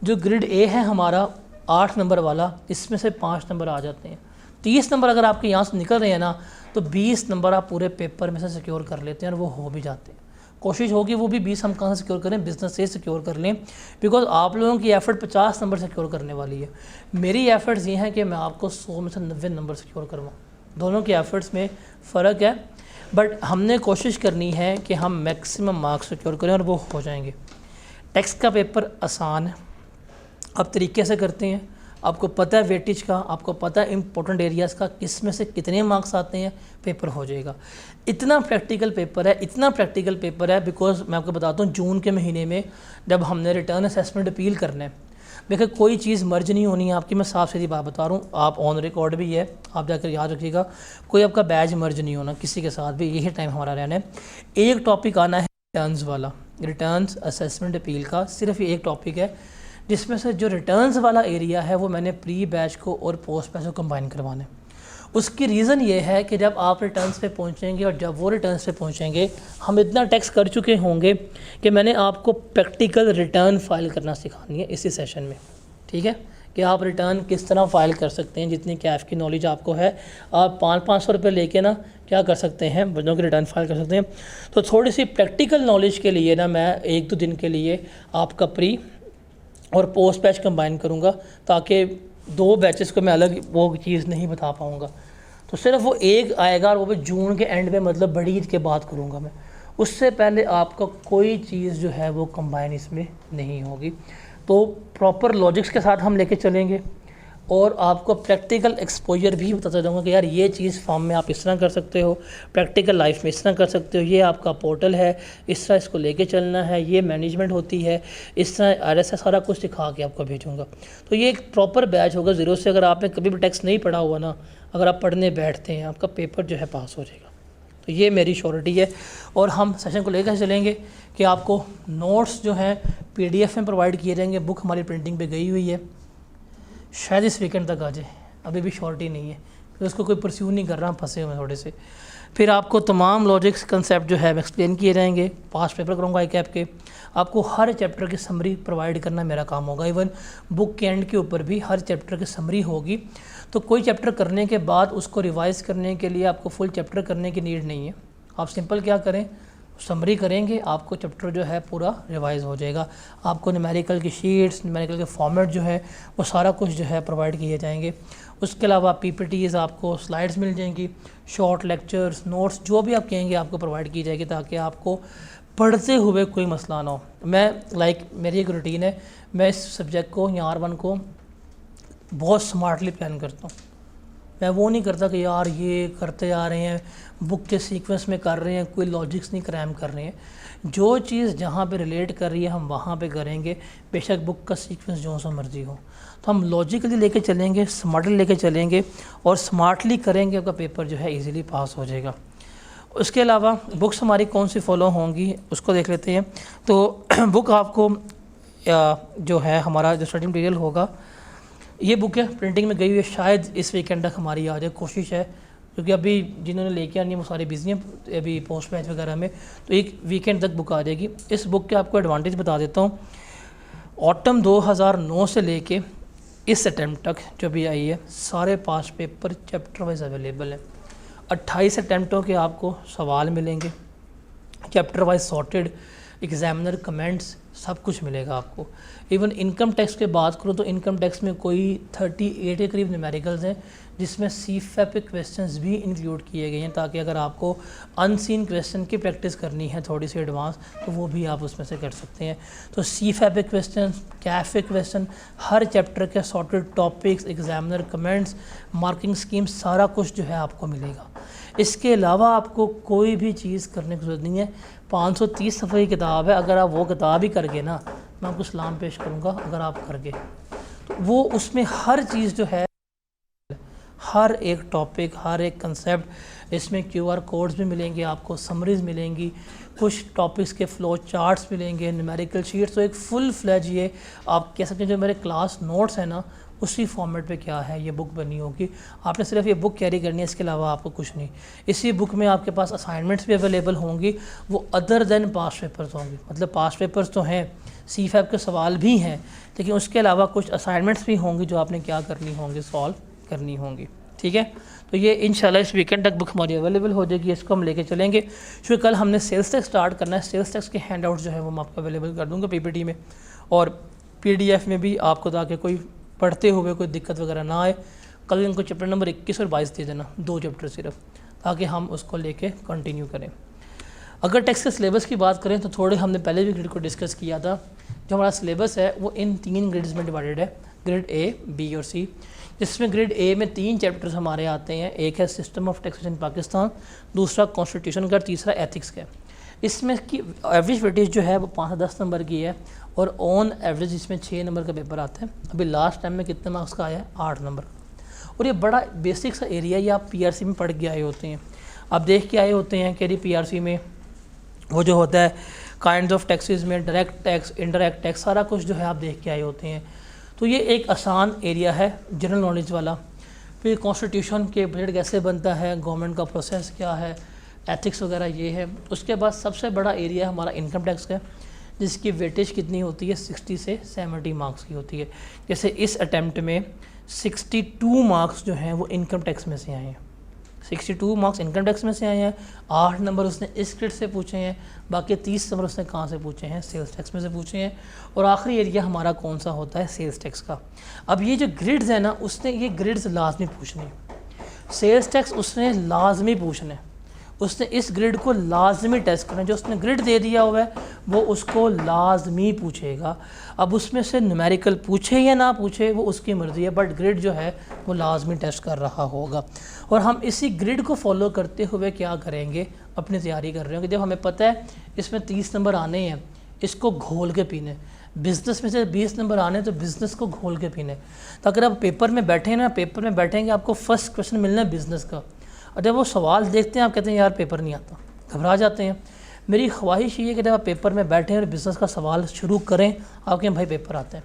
S1: जो ग्रिड ए है हमारा 8 नंबर वाला, इसमें से 5 नंबर आ जाते हैं। 30 नंबर अगर आपके यहाँ से निकल रहे हैं ना, तो 20 नंबर आप पूरे पेपर में से सिक्योर कर लेते हैं और वो हो भी जाते हैं। कोशिश होगी वो भी 20 हम कहाँ से सिक्योर करें, बिजनेस से सिक्योर कर लें, बिकॉज आप लोगों की एफ़र्ट 50 नंबर सिक्योर करने वाली है। मेरी एफ़र्ट्स ये हैं कि मैं आपको 100 में से 90 नंबर सिक्योर करवाऊँ। दोनों की एफ़र्ट्स में फ़र्क है, बट हमने कोशिश करनी है कि हम मैक्सिमम मार्क्स सिक्योर करें और वो हो जाएंगे। टैक्स का पेपर आसान है, आप तरीके से करते हैं, आपको पता है वेटेज का, आपको पता है इंपॉर्टेंट एरियाज़ का, किस में से कितने मार्क्स आते हैं, पेपर हो जाएगा। इतना प्रैक्टिकल पेपर है, इतना प्रैक्टिकल पेपर है, बिकॉज मैं आपको बताता हूँ जून के महीने में जब हमने रिटर्न असेसमेंट अपील करना है, देखिए कोई चीज़ मर्ज नहीं होनी है आपकी, मैं साफ सीधी बात बता रहा हूँ, आप ऑन रिकॉर्ड भी है, आप जाकर याद रखिएगा, कोई आपका बैच मर्ज नहीं होना किसी के साथ भी, यही टाइम हमारा रहना है। एक टॉपिक आना है रिटर्न्स वाला, रिटर्न्स असेसमेंट अपील का, सिर्फ ये एक टॉपिक है, जिसमें से जो रिटर्न्स वाला एरिया है वो मैंने प्री बैच को और पोस्ट बैच को कंबाइन करवाना है। उसकी रीज़न ये है कि जब आप रिटर्न्स पे पहुंचेंगे और जब वो रिटर्न्स पे पहुंचेंगे, हम इतना टैक्स कर चुके होंगे कि मैंने आपको प्रैक्टिकल रिटर्न फाइल करना सिखानी है इसी सेशन में, ठीक है, कि आप रिटर्न किस तरह फ़ाइल कर सकते हैं। जितनी कैफ की नॉलेज आपको है, आप 500 रुपये लेके ना क्या कर सकते हैं, बच्चों की रिटर्न फाइल कर सकते हैं। तो थोड़ी सी प्रैक्टिकल नॉलेज के लिए ना मैं 1-2 दिन के लिए आपका प्री और पोस्ट बैच कंबाइन करूँगा, ताकि 2 बैचेस को मैं अलग वो चीज़ नहीं बता पाऊँगा। तो सिर्फ वो एक आएगा और वो भी जून के एंड में, मतलब बड़ी ईद के बाद करूँगा मैं। उससे पहले आपका कोई चीज़ जो है वो कंबाइन इसमें नहीं होगी। तो प्रॉपर लॉजिक्स के साथ हम लेके चलेंगे और आपको प्रैक्टिकल एक्सपोजर भी बताता जाऊँगा कि यार ये चीज़ फॉर्म में आप इस तरह कर सकते हो, प्रैक्टिकल लाइफ में इस तरह कर सकते हो, ये आपका पोर्टल है, इस तरह इसको लेके चलना है, ये मैनेजमेंट होती है, इस तरह RSS सारा कुछ सिखा के आपको भेजूँगा। तो ये एक प्रॉपर बैच होगा ज़ीरो से। अगर आपने कभी भी टैक्स नहीं पढ़ा हुआ ना, अगर आप पढ़ने बैठते हैं, आपका पेपर जो है पास हो जाएगा। तो ये मेरी श्योरिटी है। और हम सेशन को लेकर चलेंगे कि आपको नोट्स जो हैं PDF में प्रोवाइड किए जाएंगे, बुक हमारी प्रिंटिंग पे गई हुई है, शायद इस वीकेंड तक आ जाए, अभी भी श्योरिटी नहीं है, फिर उसको कोई परस्यू नहीं कर रहा, हम फंसे हुए थोड़े से। फिर आपको तमाम लॉजिक्स कंसेप्ट जो है एक्सप्लेन किए जाएंगे, पास्ट पेपर करूँगा ICAP के, आपको हर चैप्टर की समरी प्रोवाइड करना मेरा काम होगा। इवन बुक के एंड के ऊपर भी हर चैप्टर की समरी होगी। तो कोई चैप्टर करने के बाद उसको रिवाइज़ करने के लिए आपको फुल चैप्टर करने की नीड नहीं है, आप सिंपल क्या करें, समरी करेंगे, आपको चैप्टर जो है पूरा रिवाइज हो जाएगा। आपको न्यूमेरिकल की शीट्स, न्यूमेरिकल के फॉर्मेट जो है वो सारा कुछ जो है प्रोवाइड किए जाएंगे। उसके अलावा PPTs, आपको स्लाइड्स मिल जाएंगी, शॉर्ट लेक्चर्स, नोट्स, जो भी आप कहेंगे आपको प्रोवाइड की जाएगी, ताकि आपको पढ़ते हुए कोई मसला ना हो। मैं मेरी एक रूटीन है, मैं इस सब्जेक्ट को या R1 को बहुत स्मार्टली प्लान करता हूँ। मैं वो नहीं करता कि यार ये करते आ रहे हैं, बुक के सीक्वेंस में कर रहे हैं, कोई लॉजिक्स नहीं क्रैम कर रहे हैं। जो चीज़ जहाँ पे रिलेट कर रही है हम वहाँ पे करेंगे, बेशक बुक का सीक्वेंस जो सा मर्जी हो। तो हम लॉजिकली लेके चलेंगे, स्मार्टली लेके चलेंगे और स्मार्टली करेंगे, आपका पेपर जो है इजीली पास हो जाएगा। उसके अलावा बुक्स हमारी कौन सी फॉलो होंगी उसको देख लेते हैं। तो बुक आपको जो है हमारा जो स्टडी मटेरियल होगा, ये बुक है प्रिंटिंग में गई हुई है, शायद इस वीकेंड तक हमारी आ जाए, कोशिश है, क्योंकि अभी जिन्होंने लेके आनी है वो सारे बिजी हैं अभी पोस्ट मैच वगैरह में, तो एक वीकेंड तक बुक आ जाएगी। इस बुक के आपको एडवांटेज बता देता हूँ। ऑटम 2009 से लेके इस अटैम्प्ट तक जो भी आई है, सारे पास पेपर चैप्टर वाइज अवेलेबल है। 28 अटैम्प्टों के आपको सवाल मिलेंगे, chapter wise sorted, examiner comments, सब कुछ मिलेगा आपको। इवन इनकम टैक्स की बात करूँ तो इनकम टैक्स में कोई 38 के करीब न्यूमेरिकल्स हैं, जिसमें CFAP के क्वेश्चंस भी इंक्लूड किए गए हैं, ताकि अगर आपको अनसीन क्वेश्चन की प्रैक्टिस करनी है थोड़ी सी एडवांस, तो वो भी आप उसमें से कर सकते हैं। तो CFAP के क्वेश्चन, कैफ के क्वेश्चन, हर चैप्टर के sorted topics, examiner comments, marking scheme, सारा कुछ जो है आपको मिलेगा। इसके अलावा आपको कोई भी चीज़ करने की ज़रूरत नहीं है। 530 सफ़े की किताब है, अगर आप वो किताब ही कर गए ना, मैं आपको सलाम पेश करूँगा। अगर आप कर गए तो वो उसमें हर चीज़ जो है, हर एक टॉपिक, हर एक कंसेप्ट, इसमें QR कोड्स भी मिलेंगे आपको, समरीज मिलेंगी, कुछ टॉपिक्स के फ्लो चार्ट्स मिलेंगे, न्यूमेरिकल शीट्स। तो एक फुल फ्लैज ये आप कह सकते हैं जो मेरे क्लास नोट्स हैं ना, उसी फॉर्मेट पे क्या है ये बुक बनी होगी। आपने सिर्फ ये बुक कैरी करनी है, इसके अलावा आपको कुछ नहीं। इसी बुक में आपके पास असाइनमेंट्स भी अवेलेबल होंगी, वो अदर देन पास्ट पेपर्स होंगी। मतलब पास्ट पेपर्स तो हैं, CFAP के सवाल भी हैं, लेकिन उसके अलावा कुछ असाइनमेंट्स भी होंगी जो आपने क्या करनी होंगी, सॉल्व करनी होंगी। ठीक है, तो ये इंशाल्लाह इस वीकेंड तक बुक हमारी अवेलेबल हो जाएगी। इसको हम लेके चलेंगे, क्योंकि कल हमने सेल्स टैक्स स्टार्ट करना है। सेल्स टैक्स के हैंड आउट जो है वो मैं आपको अवेलेबल कर दूँगा PPT में और PDF में भी आपको, ताकि कोई पढ़ते हुए कोई दिक्कत वगैरह ना आए। कल इनको चैप्टर नंबर 21 और 22 दे देना, 2 चैप्टर सिर्फ, ताकि हम उसको लेके कंटिन्यू करें। अगर टैक्स के सिलेबस की बात करें तो थोड़े हमने पहले भी ग्रेड को डिस्कस किया था। जो हमारा सिलेबस है वो इन 3 ग्रेड्स में डिवाइडेड है, ग्रेड A, B और C, जिसमें ग्रेड A में 3 चैप्टर्स हमारे आते हैं। एक है सिस्टम ऑफ टैक्सेशन पाकिस्तान, दूसरा कॉन्स्टिट्यूशन का, तीसरा एथिक्स का। इसमें की एवरेज वेटेज जो है वो 5 से 10 नंबर की है और ऑन एवरेज इसमें 6 नंबर का पेपर आता है। अभी लास्ट टाइम में कितने मार्क्स का आया है? 8 नंबर का। और ये बड़ा बेसिक सा एरिया, ये आप PRC में पढ़ के आए होते हैं, आप देख के आए होते हैं कि PRC में वो जो होता है काइंड्स ऑफ टैक्सेस में डायरेक्ट टैक्स, इनडायरेक्ट टैक्स, सारा कुछ जो है आप देख के आए होते हैं। तो ये एक आसान एरिया है जनरल नॉलेज वाला। फिर कॉन्स्टिट्यूशन के बजट कैसे बनता है, गवर्नमेंट का प्रोसेस क्या है, एथिक्स वगैरह ये है। उसके बाद सबसे बड़ा एरिया हमारा इनकम टैक्स का, जिसकी वेटेज कितनी होती है? 60 से 70 मार्क्स की होती है। जैसे इस अटैम्प्ट में 62 मार्क्स जो हैं वो इनकम टैक्स में से आए हैं, 62 मार्क्स इनकम टैक्स में से आए हैं। 8 नंबर उसने इस ग्रेड से पूछे हैं, बाकी 30 नंबर उसने कहाँ से पूछे हैं? सेल्स टैक्स में से पूछे हैं। और आखिरी एरिया हमारा कौन सा होता है? सेल्स टैक्स का। अब ये जो ग्रिड्स है ना, उसने ये ग्रिड्स लाजमी पूछने, सेल्स टैक्स उसने लाजमी पूछने, उसने इस ग्रिड को लाजमी टेस्ट करना। जो उसने ग्रिड दे दिया हुआ है वो उसको लाजमी पूछेगा। अब उसमें से न्यूमेरिकल पूछे या ना पूछे वो उसकी मर्ज़ी है, बट ग्रिड जो है वो लाजमी टेस्ट कर रहा होगा। और हम इसी ग्रिड को फॉलो करते हुए क्या करेंगे? अपनी तैयारी कर रहे हैं कि जब हमें पता है इसमें 30 नंबर आने हैं, इसको घोल के पीने। बिज़नेस में से 20 नंबर आने तो बिज़नेस को घोल के पीने। तो अगर आप पेपर में बैठे ना, पेपर में बैठेंगे आपको फर्स्ट क्वेश्चन मिलना है बिज़नेस का, और जब वो सवाल देखते हैं आप कहते हैं यार पेपर नहीं आता, घबरा जाते हैं। मेरी ख्वाहिश ये है कि जब आप पेपर में बैठें और बिज़नेस का सवाल शुरू करें, आप कहें भाई पेपर आते हैं।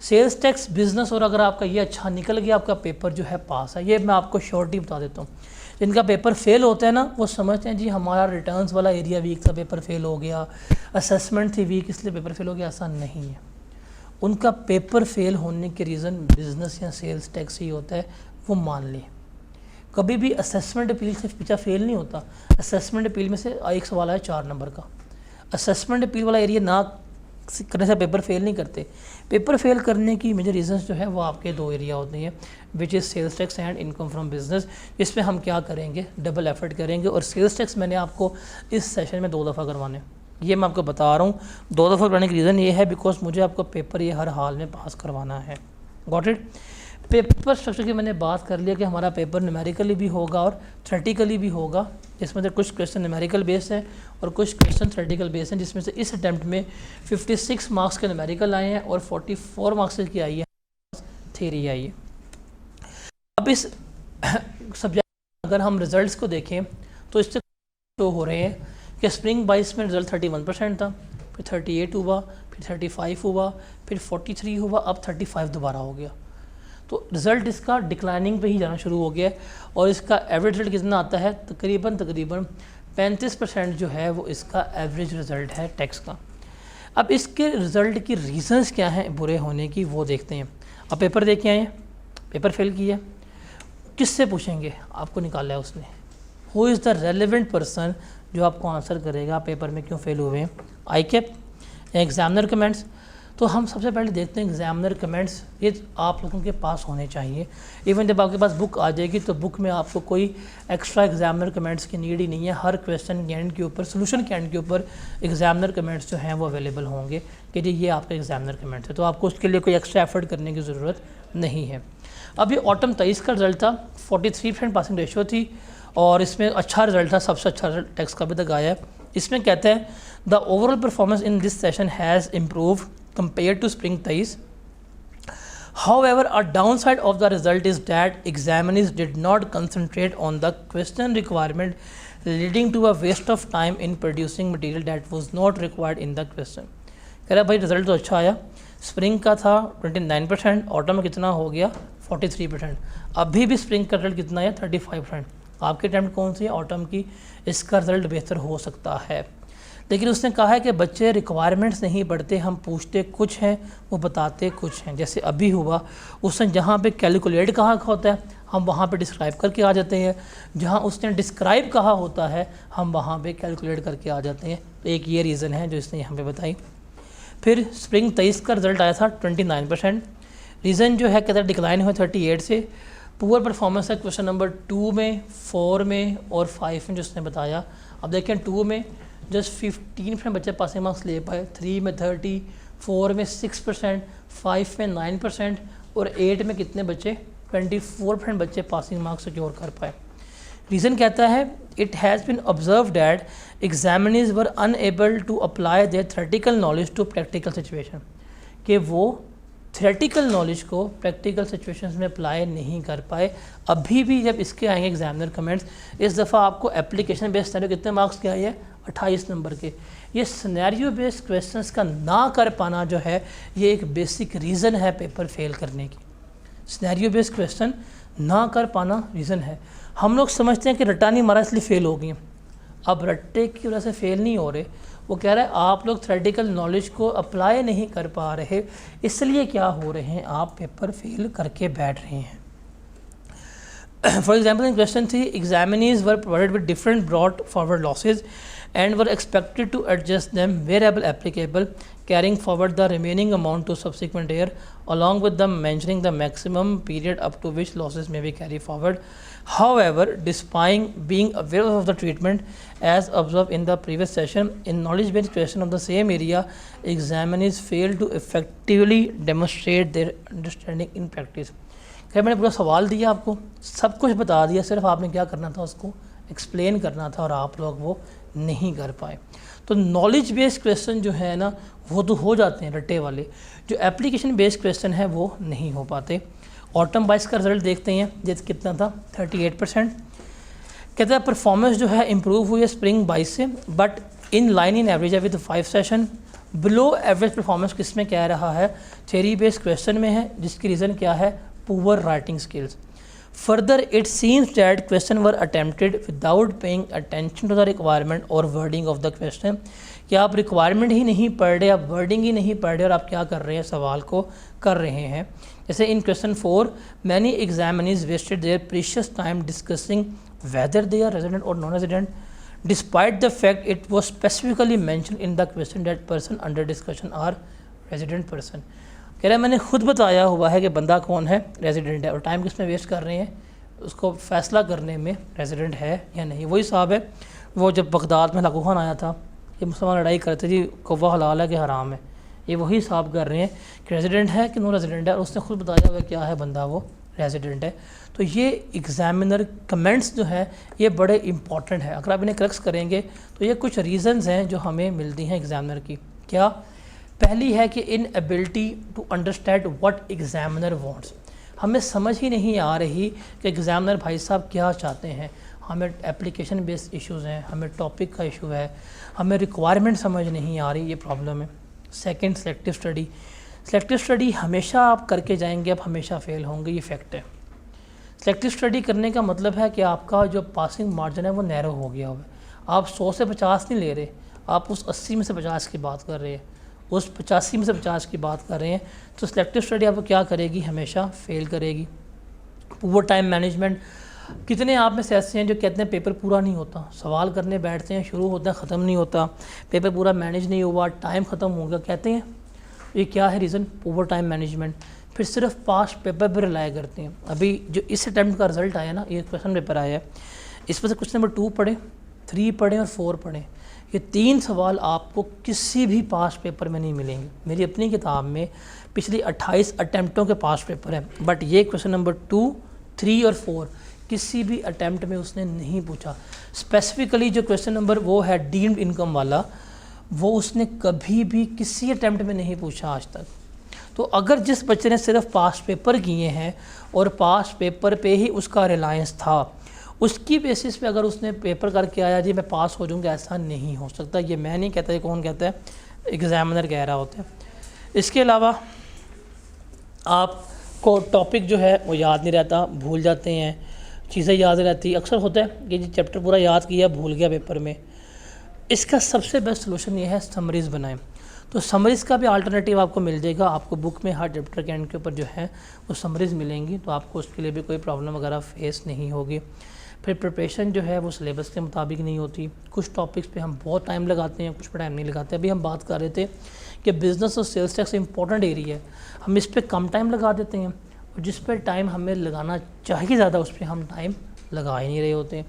S1: सेल्स टैक्स, बिज़नेस, और अगर आपका ये अच्छा निकल गया, आपका पेपर जो है पास है। ये मैं आपको श्योरिटी बता देता हूँ। जिनका पेपर फेल होता है ना, वो समझते हैं जी हमारा रिटर्न्स वाला एरिया वीक था, पेपर फेल हो गया, असेसमेंट थी वीक इसलिए पेपर फेल हो गया। ऐसा नहीं है। उनका पेपर फेल होने के रीज़न बिज़नेस या सेल्स टैक्स ही होता है, वो मान लें। कभी भी असेसमेंट अपील से पीछा फेल नहीं होता। असेसमेंट अपील में से एक सवाल आया 4 नंबर का। असेसमेंट अपील वाला एरिया ना करने से पेपर फेल नहीं करते। पेपर फेल करने की मेजर रीजंस जो है वो आपके 2 एरिया होते हैं, which is sales tax and income from business. इसमें हम क्या करेंगे? डबल एफर्ट करेंगे। और सेल्स टैक्स मैंने आपको इस सेशन में 2 दफ़ा करवाने, ये मैं आपको बता रहा हूँ। 2 दफ़ा पढ़ने का रीज़न ये है बिकॉज मुझे आपको पेपर ये हर हाल में पास करवाना है। Got it. पेपर स्ट्रक्चर की मैंने बात कर लिया कि हमारा पेपर न्यूमेरिकली भी होगा और थ्योरेटिकली भी होगा, जिसमें से कुछ क्वेश्चन न्यूमेरिकल बेस्ड हैं और कुछ क्वेश्चन थ्योरेटिकल बेस्ड हैं, जिसमें से इस अटैम्प्ट में 56 मार्क्स के न्यूमेरिकल आए हैं और 44 मार्क्स की आई है थ्योरी आई है। अब इस सब्जेक्ट अगर हम रिजल्ट्स को देखें तो इससे शो हो रहे हैं कि स्प्रिंग 22 में रिजल्ट 31% था, फिर 38 हुआ, फिर 35 हुआ, फिर 43 हुआ, अब 35 दोबारा हो गया। तो रिज़ल्ट इसका डिक्लाइनिंग पे ही जाना शुरू हो गया है और इसका एवरेज रिजल्ट कितना आता है, तकरीबन 35% जो है वो इसका एवरेज रिज़ल्ट है टैक्स का। अब इसके रिज़ल्ट की रीज़न्स क्या हैं बुरे होने की वो देखते हैं। अब पेपर दे के आए हैं, पेपर फेल किया, किससे पूछेंगे, आपको निकाला है उसने, who is the relevant person जो आपको आंसर करेगा पेपर में क्यों फेल हुए हैं, आई कैप या एग्जामिनर कमेंट्स। तो हम सबसे पहले देखते हैं एग्जामिनर कमेंट्स, ये आप लोगों के पास होने चाहिए। इवन जब आपके पास बुक आ जाएगी तो बुक में आपको कोई एक्स्ट्रा एग्जामिनर कमेंट्स की नीड ही नहीं है। हर क्वेश्चन के एंड के ऊपर, सोल्यूशन के एंड के ऊपर एग्जामिनर कमेंट्स जो हैं वो अवेलेबल होंगे कि जी ये आपका एग्जामिनर कमेंट्स है, तो आपको उसके लिए कोई एक्स्ट्रा एफर्ट करने की ज़रूरत नहीं है। अब ये ऑटम 23 का रिजल्ट था, 43% पासिंग रेशो थी और इसमें अच्छा रिजल्ट था, सबसे अच्छा रिजल्ट टैक्स का अभी तक आया है। इसमें कहते हैं the overall performance in this session has improve compared to spring 23. However, a downside of the result is that examinees did not concentrate on the question requirement, leading to a waste of time in producing material that was not required in the question. कह रहा भाई result तो अच्छा आया, spring का था 29%, autumn में कितना हो गया 43%, अभी भी स्प्रिंग का रिजल्ट कितना है 35%। आपके अटैम्प्ट कौन सी है, ऑटम की, इसका रिजल्ट बेहतर हो सकता है। लेकिन उसने कहा है कि बच्चे रिक्वायरमेंट्स नहीं पढ़ते, हम पूछते कुछ हैं वो बताते कुछ हैं। जैसे अभी हुआ, उसने जहाँ पे कैलकुलेट कहा होता है हम वहाँ पे डिस्क्राइब करके आ जाते हैं, जहाँ उसने डिस्क्राइब कहा होता है हम वहाँ पे कैलकुलेट करके आ जाते हैं। तो एक ये रीज़न है जो इसने यहाँ पे बताई। फिर स्प्रिंग 23 का रिजल्ट आया था 29%। रीज़न जो है कहता है डिक्लाइन हुआ 38 से। पुअर परफॉर्मेंस है क्वेश्चन नंबर 2 में, 4 में और 5 में जो उसने बताया। अब देखें 2 में जस्ट 15% बच्चे पासिंग मार्क्स ले पाए, 3 में 30, 4 में 6%, 5 में 9% और 8 में कितने बच्चे 24% बच्चे पासिंग मार्क्स सिक्योर कर पाए। रीज़न कहता है it has been observe that examinees were unable to apply their theoretical knowledge to practical situation, कि वो थ्योरेटिकल नॉलेज को प्रैक्टिकल सिचुएशंस में अप्लाई नहीं कर पाए। अभी भी जब इसके आएंगे एग्जामिनर कमेंट्स, इस दफ़ा आपको एप्लीकेशन बेस्ड सिनेरियो कितने मार्क्स के आए हैं 28 नंबर के। ये सिनेरियो बेस्ड क्वेश्चंस का ना कर पाना जो है ये एक बेसिक रीज़न है पेपर फेल करने की। सिनेरियो बेस्ड क्वेश्चन ना कर पाना रीज़न है। हम लोग समझते हैं कि रट्टा नहीं मारा इसलिए फ़ेल हो गई, अब रट्टे की वजह से फ़ेल नहीं हो रहे। वो कह रहा है आप लोग थ्योरेटिकल नॉलेज को अप्लाई नहीं कर पा रहे, इसलिए क्या हो रहे हैं, आप पेपर फेल करके बैठ रहे हैं। For example in question 3, examinees were provided with different brought forward losses and were expected to adjust them wherever applicable, carrying forward the remaining amount to subsequent year, along with them mentioning the maximum period up to which losses may be carried forward. However, despite being aware of the treatment as observed in the previous session, in knowledge-based question of the same area, examinees failed to effectively demonstrate their understanding in practice. क्या मैंने पूरा सवाल दिया, आपको सब कुछ बता दिया, सिर्फ आपने क्या करना था, उसको एक्सप्लेन करना था और आप लोग वो नहीं कर पाए। तो नॉलेज बेस्ड क्वेश्चन जो है ना वो तो हो जाते हैं रट्टे वाले, जो एप्लीकेशन बेस्ड क्वेश्चन है वो नहीं हो पाते। ऑटम 22 का रिजल्ट देखते हैं, जैसे कितना था 38%। कहता है परफॉर्मेंस जो है इम्प्रूव हुई है स्प्रिंग 22 से, but in line in average with 5 session. Below average performance किस में कह रहा है, थ्योरी बेस्ड क्वेश्चन में है, जिसकी रीज़न क्या है, poor writing skills. Further, it seems that questions were attempted without paying attention to the requirement or wording of the question, कि आप रिक्वायरमेंट ही नहीं पढ़ रहे, आप वर्डिंग ही नहीं पढ़ रहे और आप क्या कर रहे हैं, सवाल को कर रहे हैं। जैसे इन question 4, many examinees wasted their precious time discussing whether they are resident or non-resident, despite the fact it was specifically mentioned in the question that person under discussion are resident person. कह रहा है मैंने खुद बताया हुआ है कि बंदा कौन है, रेजिडेंट है, और टाइम किस में वेस्ट कर रहे हैं, उसको फैसला करने में रेजिडेंट है या नहीं। वही साहब है वो जब बगदाद में लाकू खान आया था, ये मुसलमान लड़ाई करते जी कौवा हलाल है कि हराम है, ये वही साफ कर रहे हैं कि रेजिडेंट है कि नॉन रेजिडेंट है, और उसने खुद बताया हुआ क्या है बंदा वो रेजिडेंट है। तो ये एग्ज़ामिनर कमेंट्स जो है ये बड़े इंपॉर्टेंट है, अगर आप इन्हें करेक्ट करेंगे तो ये कुछ रीज़न्स हैं जो हमें मिलती हैं एग्ज़ामिनर की। क्या? पहली है कि inability to understand what examiner wants, हमें समझ ही नहीं आ रही कि एग्ज़ामिनर भाई साहब क्या चाहते हैं। हमें एप्लीकेशन बेस्ड इश्यूज़ हैं, हमें टॉपिक का इशू है, हमें रिक्वायरमेंट समझ नहीं आ रही, ये प्रॉब्लम है। Second, selective study. Selective study हमेशा आप करके जाएंगे, आप हमेशा फेल होंगे, ये फैक्ट है। सिलेक्टिव स्टडी करने का मतलब है कि आपका जो पासिंग मार्जिन है वो नैरो हो गया हुआ है। आप 100 से 50 नहीं ले रहे, आप उस 80 में से 50 की बात कर रहे हैं, उस 85 में से 50 की बात कर रहे हैं। तो सिलेक्टिव स्टडी आपको क्या करेगी? हमेशा फेल करेगी। Poor time management. कितने आप में से ऐसे हैं जो कहते हैं पेपर पूरा नहीं होता, सवाल करने बैठते हैं, शुरू होता है ख़त्म नहीं होता, पेपर पूरा मैनेज नहीं हुआ, टाइम ख़त्म हो गया कहते हैं। ये क्या है रीज़न? Poor time management. फिर सिर्फ पास्ट पेपर पर रिलाय करते हैं। अभी जो इस अटैम्प्ट का रिजल्ट आया ना, ये क्वेश्चन पेपर आया है, इसमें से क्वेश्चन नंबर 2 पढ़ें, 3 पढ़ें और 4 पढ़ें। ये 3 सवाल आपको किसी भी पास्ट पेपर में नहीं मिलेंगे। मेरी अपनी किताब में पिछली 28 अटैम्प्टों के पास्ट पेपर हैं, बट ये क्वेश्चन नंबर 2, 3 और 4 किसी भी अटैम्प्ट में उसने नहीं पूछा। स्पेसिफिकली जो क्वेश्चन नंबर वो है डीम्ड इनकम वाला, वो उसने कभी भी किसी अटैम्प्ट में नहीं पूछा आज तक। तो अगर जिस बच्चे ने सिर्फ पास्ट पेपर किए हैं और पास्ट पेपर पे ही उसका रिलायंस था, उसकी बेसिस पे अगर उसने पेपर करके आया जी मैं पास हो जाऊँगा, ऐसा नहीं हो सकता। ये मैं नहीं कहता, ये कौन कहता है? एग्ज़ामिनर कह रहा होता है। इसके अलावा आपको टॉपिक जो है वो याद नहीं रहता, भूल जाते हैं, चीज़ें याद रहती। अक्सर होता है कि जी चैप्टर पूरा याद किया, भूल गया पेपर में। इसका सबसे बेस्ट सोल्यूशन ये है समरीज़ बनाएं। तो समरीज़ का भी अल्टरनेटिव आपको मिल जाएगा, आपको बुक में हर चैप्टर के एंड के ऊपर जो है वो समरीज़ मिलेंगी, तो आपको उसके लिए भी कोई प्रॉब्लम वगैरह फेस नहीं होगी। फिर प्रिपरेशन जो है वो सिलेबस के मुताबिक नहीं होती। कुछ टॉपिक्स पे हम बहुत टाइम लगाते हैं, कुछ पे टाइम नहीं लगाते। अभी हम बात कर रहे थे कि बिज़नेस और सेल्स टैक्स इंपॉर्टेंट एरिया है, हम इस पर कम टाइम लगा देते हैं, और जिस पर टाइम हमें लगाना चाहिए ज़्यादा उस पर हम टाइम लगा ही नहीं रहे होते हैं।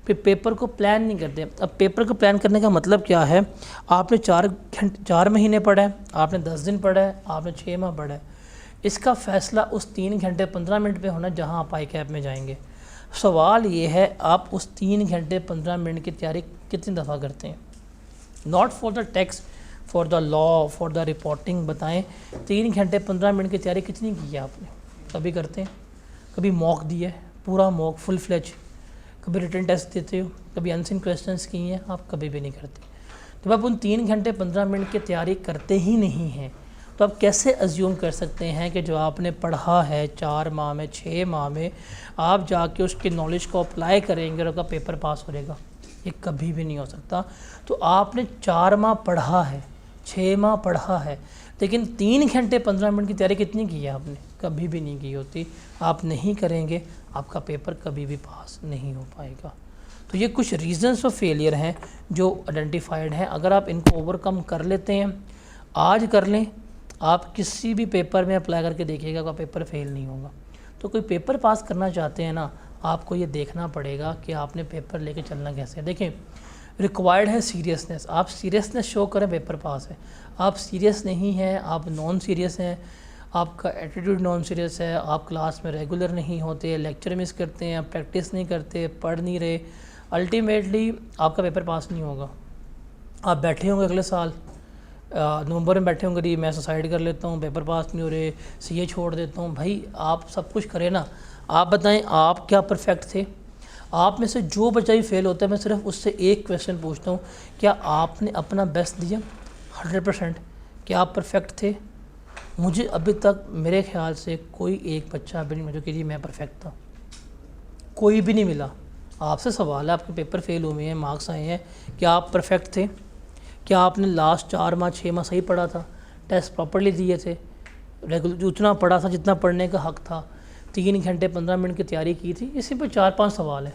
S1: फिर पेपर को प्लान नहीं करते। अब पेपर को प्लान करने का मतलब क्या है? आपने 4 महीने पढ़ा है, आपने 10 दिन पढ़ा है, आपने 6 माह पढ़ा है। इसका फ़ैसला उस 3 घंटे 15 मिनट पे होना जहां आप आई कैप में जाएंगे। सवाल ये है आप उस 3 घंटे 15 मिनट की तैयारी कितनी दफ़ा करते हैं? Not for the text, for the law, for the reporting. बताएं 3 घंटे 15 मिनट की तैयारी कितनी की है आपने? कभी करते हैं? कभी मॉक दिया है, पूरा मॉक फुल फ्लेज? कभी रिटन टेस्ट देते हो? कभी अनसीन क्वेश्चंस किए हैं? आप कभी भी नहीं करते। तो आप उन 3 घंटे 15 मिनट की तैयारी करते ही नहीं हैं, तो आप कैसे अज्यूम कर सकते हैं कि जो आपने पढ़ा है 4 माह में, 6 माह में, आप जाके उसकी नॉलेज को अप्लाई करेंगे और आपका पेपर पास हो जाएगा? ये कभी भी नहीं हो सकता। तो आपने 4 माह पढ़ा है, 6 माह पढ़ा है, लेकिन 3 घंटे 15 मिनट की तैयारी कितनी की है आपने? कभी भी नहीं की होती। आप नहीं करेंगे, आपका पेपर कभी भी पास नहीं हो पाएगा। तो ये कुछ रीज़न्स ऑफ फेलियर हैं जो आइडेंटिफाइड हैं। अगर आप इनको ओवरकम कर लेते हैं, आज कर लें, आप किसी भी पेपर में अप्लाई करके देखिएगा, आपका पेपर फेल नहीं होगा। तो कोई पेपर पास करना चाहते हैं ना, आपको ये देखना पड़ेगा कि आपने पेपर लेके चलना कैसे है। देखें, रिक्वायर्ड है सीरियसनेस। आप सीरियसनेस शो करें, पेपर पास है। आप सीरियस नहीं हैं, आप नॉन सीरियस हैं, आपका एटीट्यूड नॉन सीरियस है, आप क्लास में रेगुलर नहीं होते, लेक्चर मिस करते हैं, प्रैक्टिस नहीं करते, पढ़ नहीं रहे, अल्टीमेटली आपका पेपर पास नहीं होगा। आप बैठे होंगे अगले साल नवंबर में बैठे होंगे, मैं सुसाइड कर लेता हूँ, पेपर पास नहीं हो रहे, सीए छोड़ देता हूँ। भाई आप सब कुछ करें ना। आप बताएं आप क्या परफेक्ट थे? आप में से जो बच्चा ही फेल होता है, मैं सिर्फ उससे एक क्वेश्चन पूछता हूँ, क्या आपने अपना बेस्ट दिया 100%? क्या आप परफेक्ट थे? मुझे अभी तक मेरे ख्याल से कोई एक बच्चा अभी नहीं मिला कि जी मैं परफेक्ट था, कोई भी नहीं मिला। आपसे सवाल है, आपके पेपर फेल हुए हैं, मार्क्स आए हैं, क्या आप परफेक्ट थे? क्या आपने लास्ट 4 माह 6 माह सही पढ़ा था, टेस्ट प्रॉपर्ली दिए थे, रेगुलर उतना पढ़ा था जितना पढ़ने का हक था, 3 घंटे 15 मिनट की तैयारी की थी? इसी पर 4-5 सवाल है।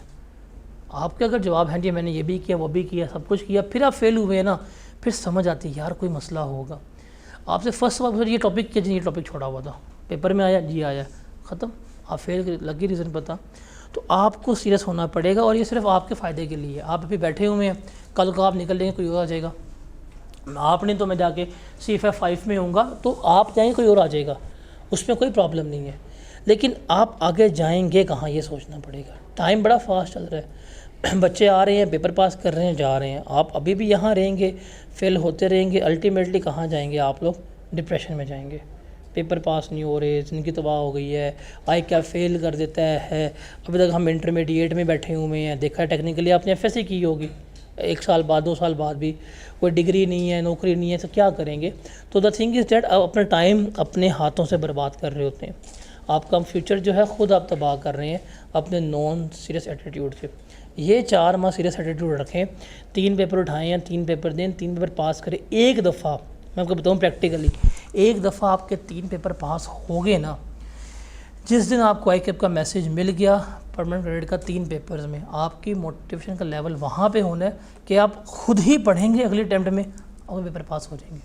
S1: आपके अगर जवाब है जी मैंने ये भी किया, वो भी किया, सब कुछ किया, फिर आप फेल हुए हैं ना, फिर समझ आती है यार कोई मसला होगा। आपसे फर्स्ट सवाल ये टॉपिक क्या जी, ये टॉपिक छोड़ा हुआ था, पेपर में आया जी, आया, ख़त्म, आप फेल लगी, रीज़न पता। तो आपको सीरियस होना पड़ेगा, और ये सिर्फ आपके फ़ायदे के लिए। आप अभी बैठे हुए हैं, कल को आप निकल लेंगे, कोई और आ जाएगा, आपने तो मैं जाके C5 में होऊंगा तो आप जाएंगे, कोई और आ जाएगा, उसमें कोई प्रॉब्लम नहीं है। लेकिन आप आगे जाएंगे कहाँ, ये सोचना पड़ेगा। टाइम बड़ा फास्ट चल रहा है, बच्चे आ रहे हैं, पेपर पास कर रहे हैं, जा रहे हैं। आप अभी भी यहाँ रहेंगे, फेल होते रहेंगे, अल्टीमेटली कहाँ जाएंगे आप लोग? डिप्रेशन में जाएंगे। पेपर पास नहीं हो रहे, ज़िंदगी तबाह हो गई है, आई क्या फेल कर देता है। अभी तक हम इंटरमीडिएट में बैठे हुए हैं, देखा है टेक्निकली आपने FSC की होगी, 1 साल बाद 2 साल बाद भी कोई डिग्री नहीं है, नौकरी नहीं है, तो क्या करेंगे? तो द थिंग इज़ दैट आप अपना टाइम अपने हाथों से बर्बाद कर रहे होते हैं। आपका फ्यूचर जो है ख़ुद आप तबाह कर रहे हैं अपने नॉन सीरियस एटीट्यूड से। ये 4 माह सीरियस एटीट्यूड रखें, 3 पेपर उठाएं या 3 पेपर दें, 3 पेपर पास करें। एक दफ़ा मैं आपको बताऊँ प्रैक्टिकली, एक दफ़ा आपके 3 पेपर पास हो गए ना, जिस दिन आपको ICAP का मैसेज मिल गया परमानेंट क्रेडिट का 3 पेपर्स में, आपकी मोटिवेशन का लेवल वहाँ पे होना है कि आप खुद ही पढ़ेंगे अगले अटैम्प्ट में और पेपर पास हो जाएंगे।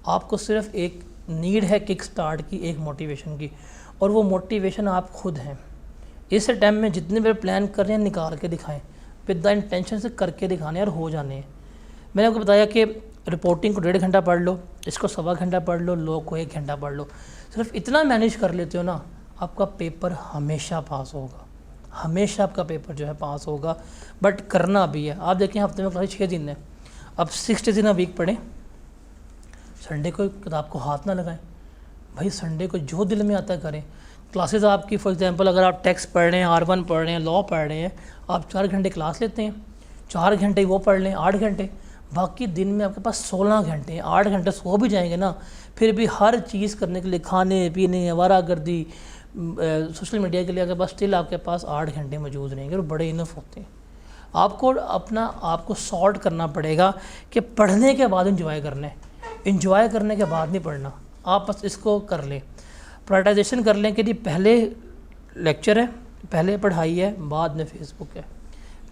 S1: आपको सिर्फ एक नीड है किक स्टार्ट की, एक मोटिवेशन की, और वो मोटिवेशन आप खुद हैं। इस अटैम्प्ट में जितने भी प्लान कर रहे हैं निकाल के दिखाएं, विद द इंटेंशन से करके दिखाने और हो जाने हैं। मैंने आपको बताया कि रिपोर्टिंग को 1.5 घंटा पढ़ लो, इसको 1.25 घंटा पढ़ लो, लॉ को 1 घंटा पढ़ लो। सिर्फ इतना मैनेज कर लेते हो ना, आपका पेपर हमेशा पास होगा, हमेशा आपका पेपर जो है पास होगा। बट करना भी है। आप देखें हफ्ते में क्लास 6 दिन है, अब 6 दिन वीक पढ़ें, संडे को किताब को हाथ ना लगाएं भाई, संडे को जो दिल में आता है करें। क्लासेस आपकी फॉर एग्जांपल अगर आप टेक्स्ट पढ़ रहे हैं, R1 पढ़ रहे हैं, लॉ पढ़ रहे हैं, आप 4 घंटे क्लास लेते हैं, 4 घंटे वो पढ़ लें, 8 घंटे, बाकी दिन में आपके पास 16 घंटे हैं। 8 घंटे सो भी जाएंगे ना, फिर भी हर चीज़ करने के लिए, खाने पीने, आवारागर्दी, सोशल मीडिया के लिए अगर बस स्टिल आपके पास 8 घंटे मौजूद रहेंगे और बड़े इनफ होते हैं। आपको सॉर्ट करना पड़ेगा कि पढ़ने के बाद इंजॉय करना है, इंजॉय करने के बाद नहीं पढ़ना। आप बस इसको कर लें, प्रायोरिटाइजेशन कर लें कि जी पहले लेक्चर है, पहले पढ़ाई है, बाद में फेसबुक है,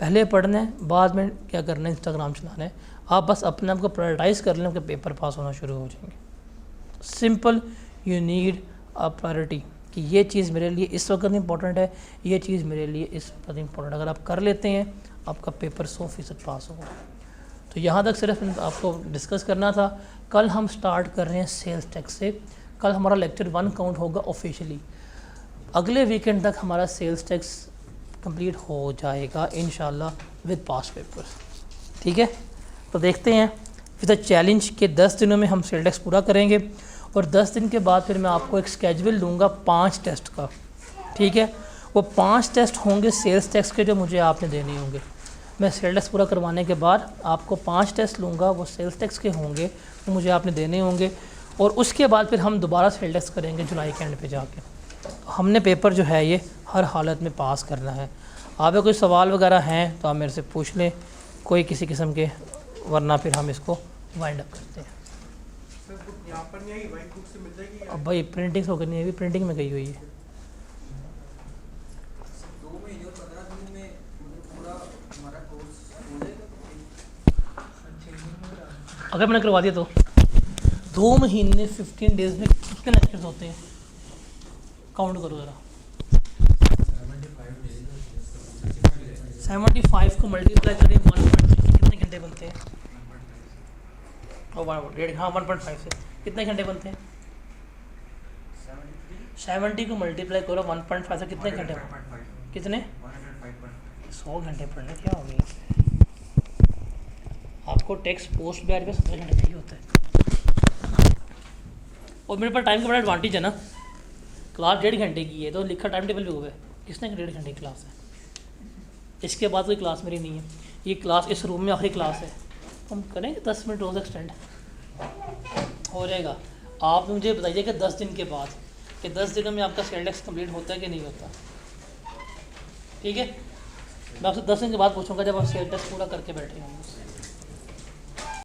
S1: पहले पढ़ना है, बाद में क्या करना है, इंस्टाग्राम चलाना है। आप बस अपने आप को प्रायोरिटाइज़ कर लें कि पेपर पास होना शुरू हो जाएंगे। Simple, you need a priority कि ये चीज़ मेरे लिए इस वक्त इंपॉर्टेंट है, ये चीज़ मेरे लिए इस वक्त इंपॉर्टेंट। अगर आप कर लेते हैं आपका पेपर 100% पास होगा। तो यहाँ तक सिर्फ आपको डिस्कस करना था। कल हम स्टार्ट कर रहे हैं सेल्स टैक्स से। कल हमारा लेक्चर 1 काउंट होगा ऑफिशियली। अगले वीकेंड तक हमारा सेल्स टैक्स कंप्लीट हो जाएगा इंशाल्लाह विद पास पेपर्स। ठीक है, तो देखते हैं विद अ चैलेंज के 10 दिनों में हम सेल्स टैक्स पूरा करेंगे और 10 दिन के बाद फिर मैं आपको एक स्केड्यूल दूंगा 5 टेस्ट का। ठीक है, वो 5 टेस्ट होंगे सेल्स टैक्स के जो मुझे आपने देने होंगे। मैं सेल्स टैक्स पूरा करवाने के बाद आपको 5 टेस्ट लूँगा, वो सेल्स टैक्स के होंगे, वो मुझे आपने देने होंगे। और उसके बाद फिर हम दोबारा सेल्स टैक्स करेंगे जुलाई के एंड पे जाके। हमने पेपर जो है ये हर हालत में पास करना है। आप कोई सवाल वगैरह हैं तो आप मेरे से पूछ लें, कोई किसी किस्म के, वरना फिर हम इसको वाइंड अप करते हैं।
S2: यहाँ पर नहीं आई, वाइट बुक से मिल जाएगी।
S1: अब भाई प्रिंटिंग हो गई, अभी प्रिंटिंग में गई हुई है।
S3: 2 महीने और 15 दिन में पूरा हमारा कोर्स हो जाएगा।
S1: अगर मैंने करवा दिया तो 2 महीने 15 डेज में कितने लेक्चर्स होते हैं, काउंट करो ज़रा। 75 को मल्टीप्लाई करें 1.6 कितने घंटे बनते हैं? और 1.5, हाँ 1.5 से कितने घंटे बनते हैं? 70 को मल्टीप्लाई करो 1.5 से कितने घंटे? कितने? 100 घंटे पढ़ने क्या हो गया? आपको टेक्स्ट पोस्ट बैच में 17 घंटे चाहिए होता है। और मेरे पास टाइम का बड़ा एडवांटेज है ना, क्लास 1.5 घंटे की है तो लिखा टाइम टेबल भी हुआ है, किसने 1.5 घंटे की क्लास है, इसके बाद कोई क्लास मेरी नहीं है, ये क्लास इस रूम में आखिरी क्लास है, तो हम करेंगे 10 मिनट रोज़ एक्सटेंड हो जाएगा। आप मुझे बताइए कि 10 दिन के बाद कि 10 दिनों में आपका सेल टैक्स कंप्लीट होता है कि नहीं होता। ठीक है, मैं आपसे 10 दिन के बाद पूछूंगा जब आप सेल टैक्स पूरा करके बैठे होंगे।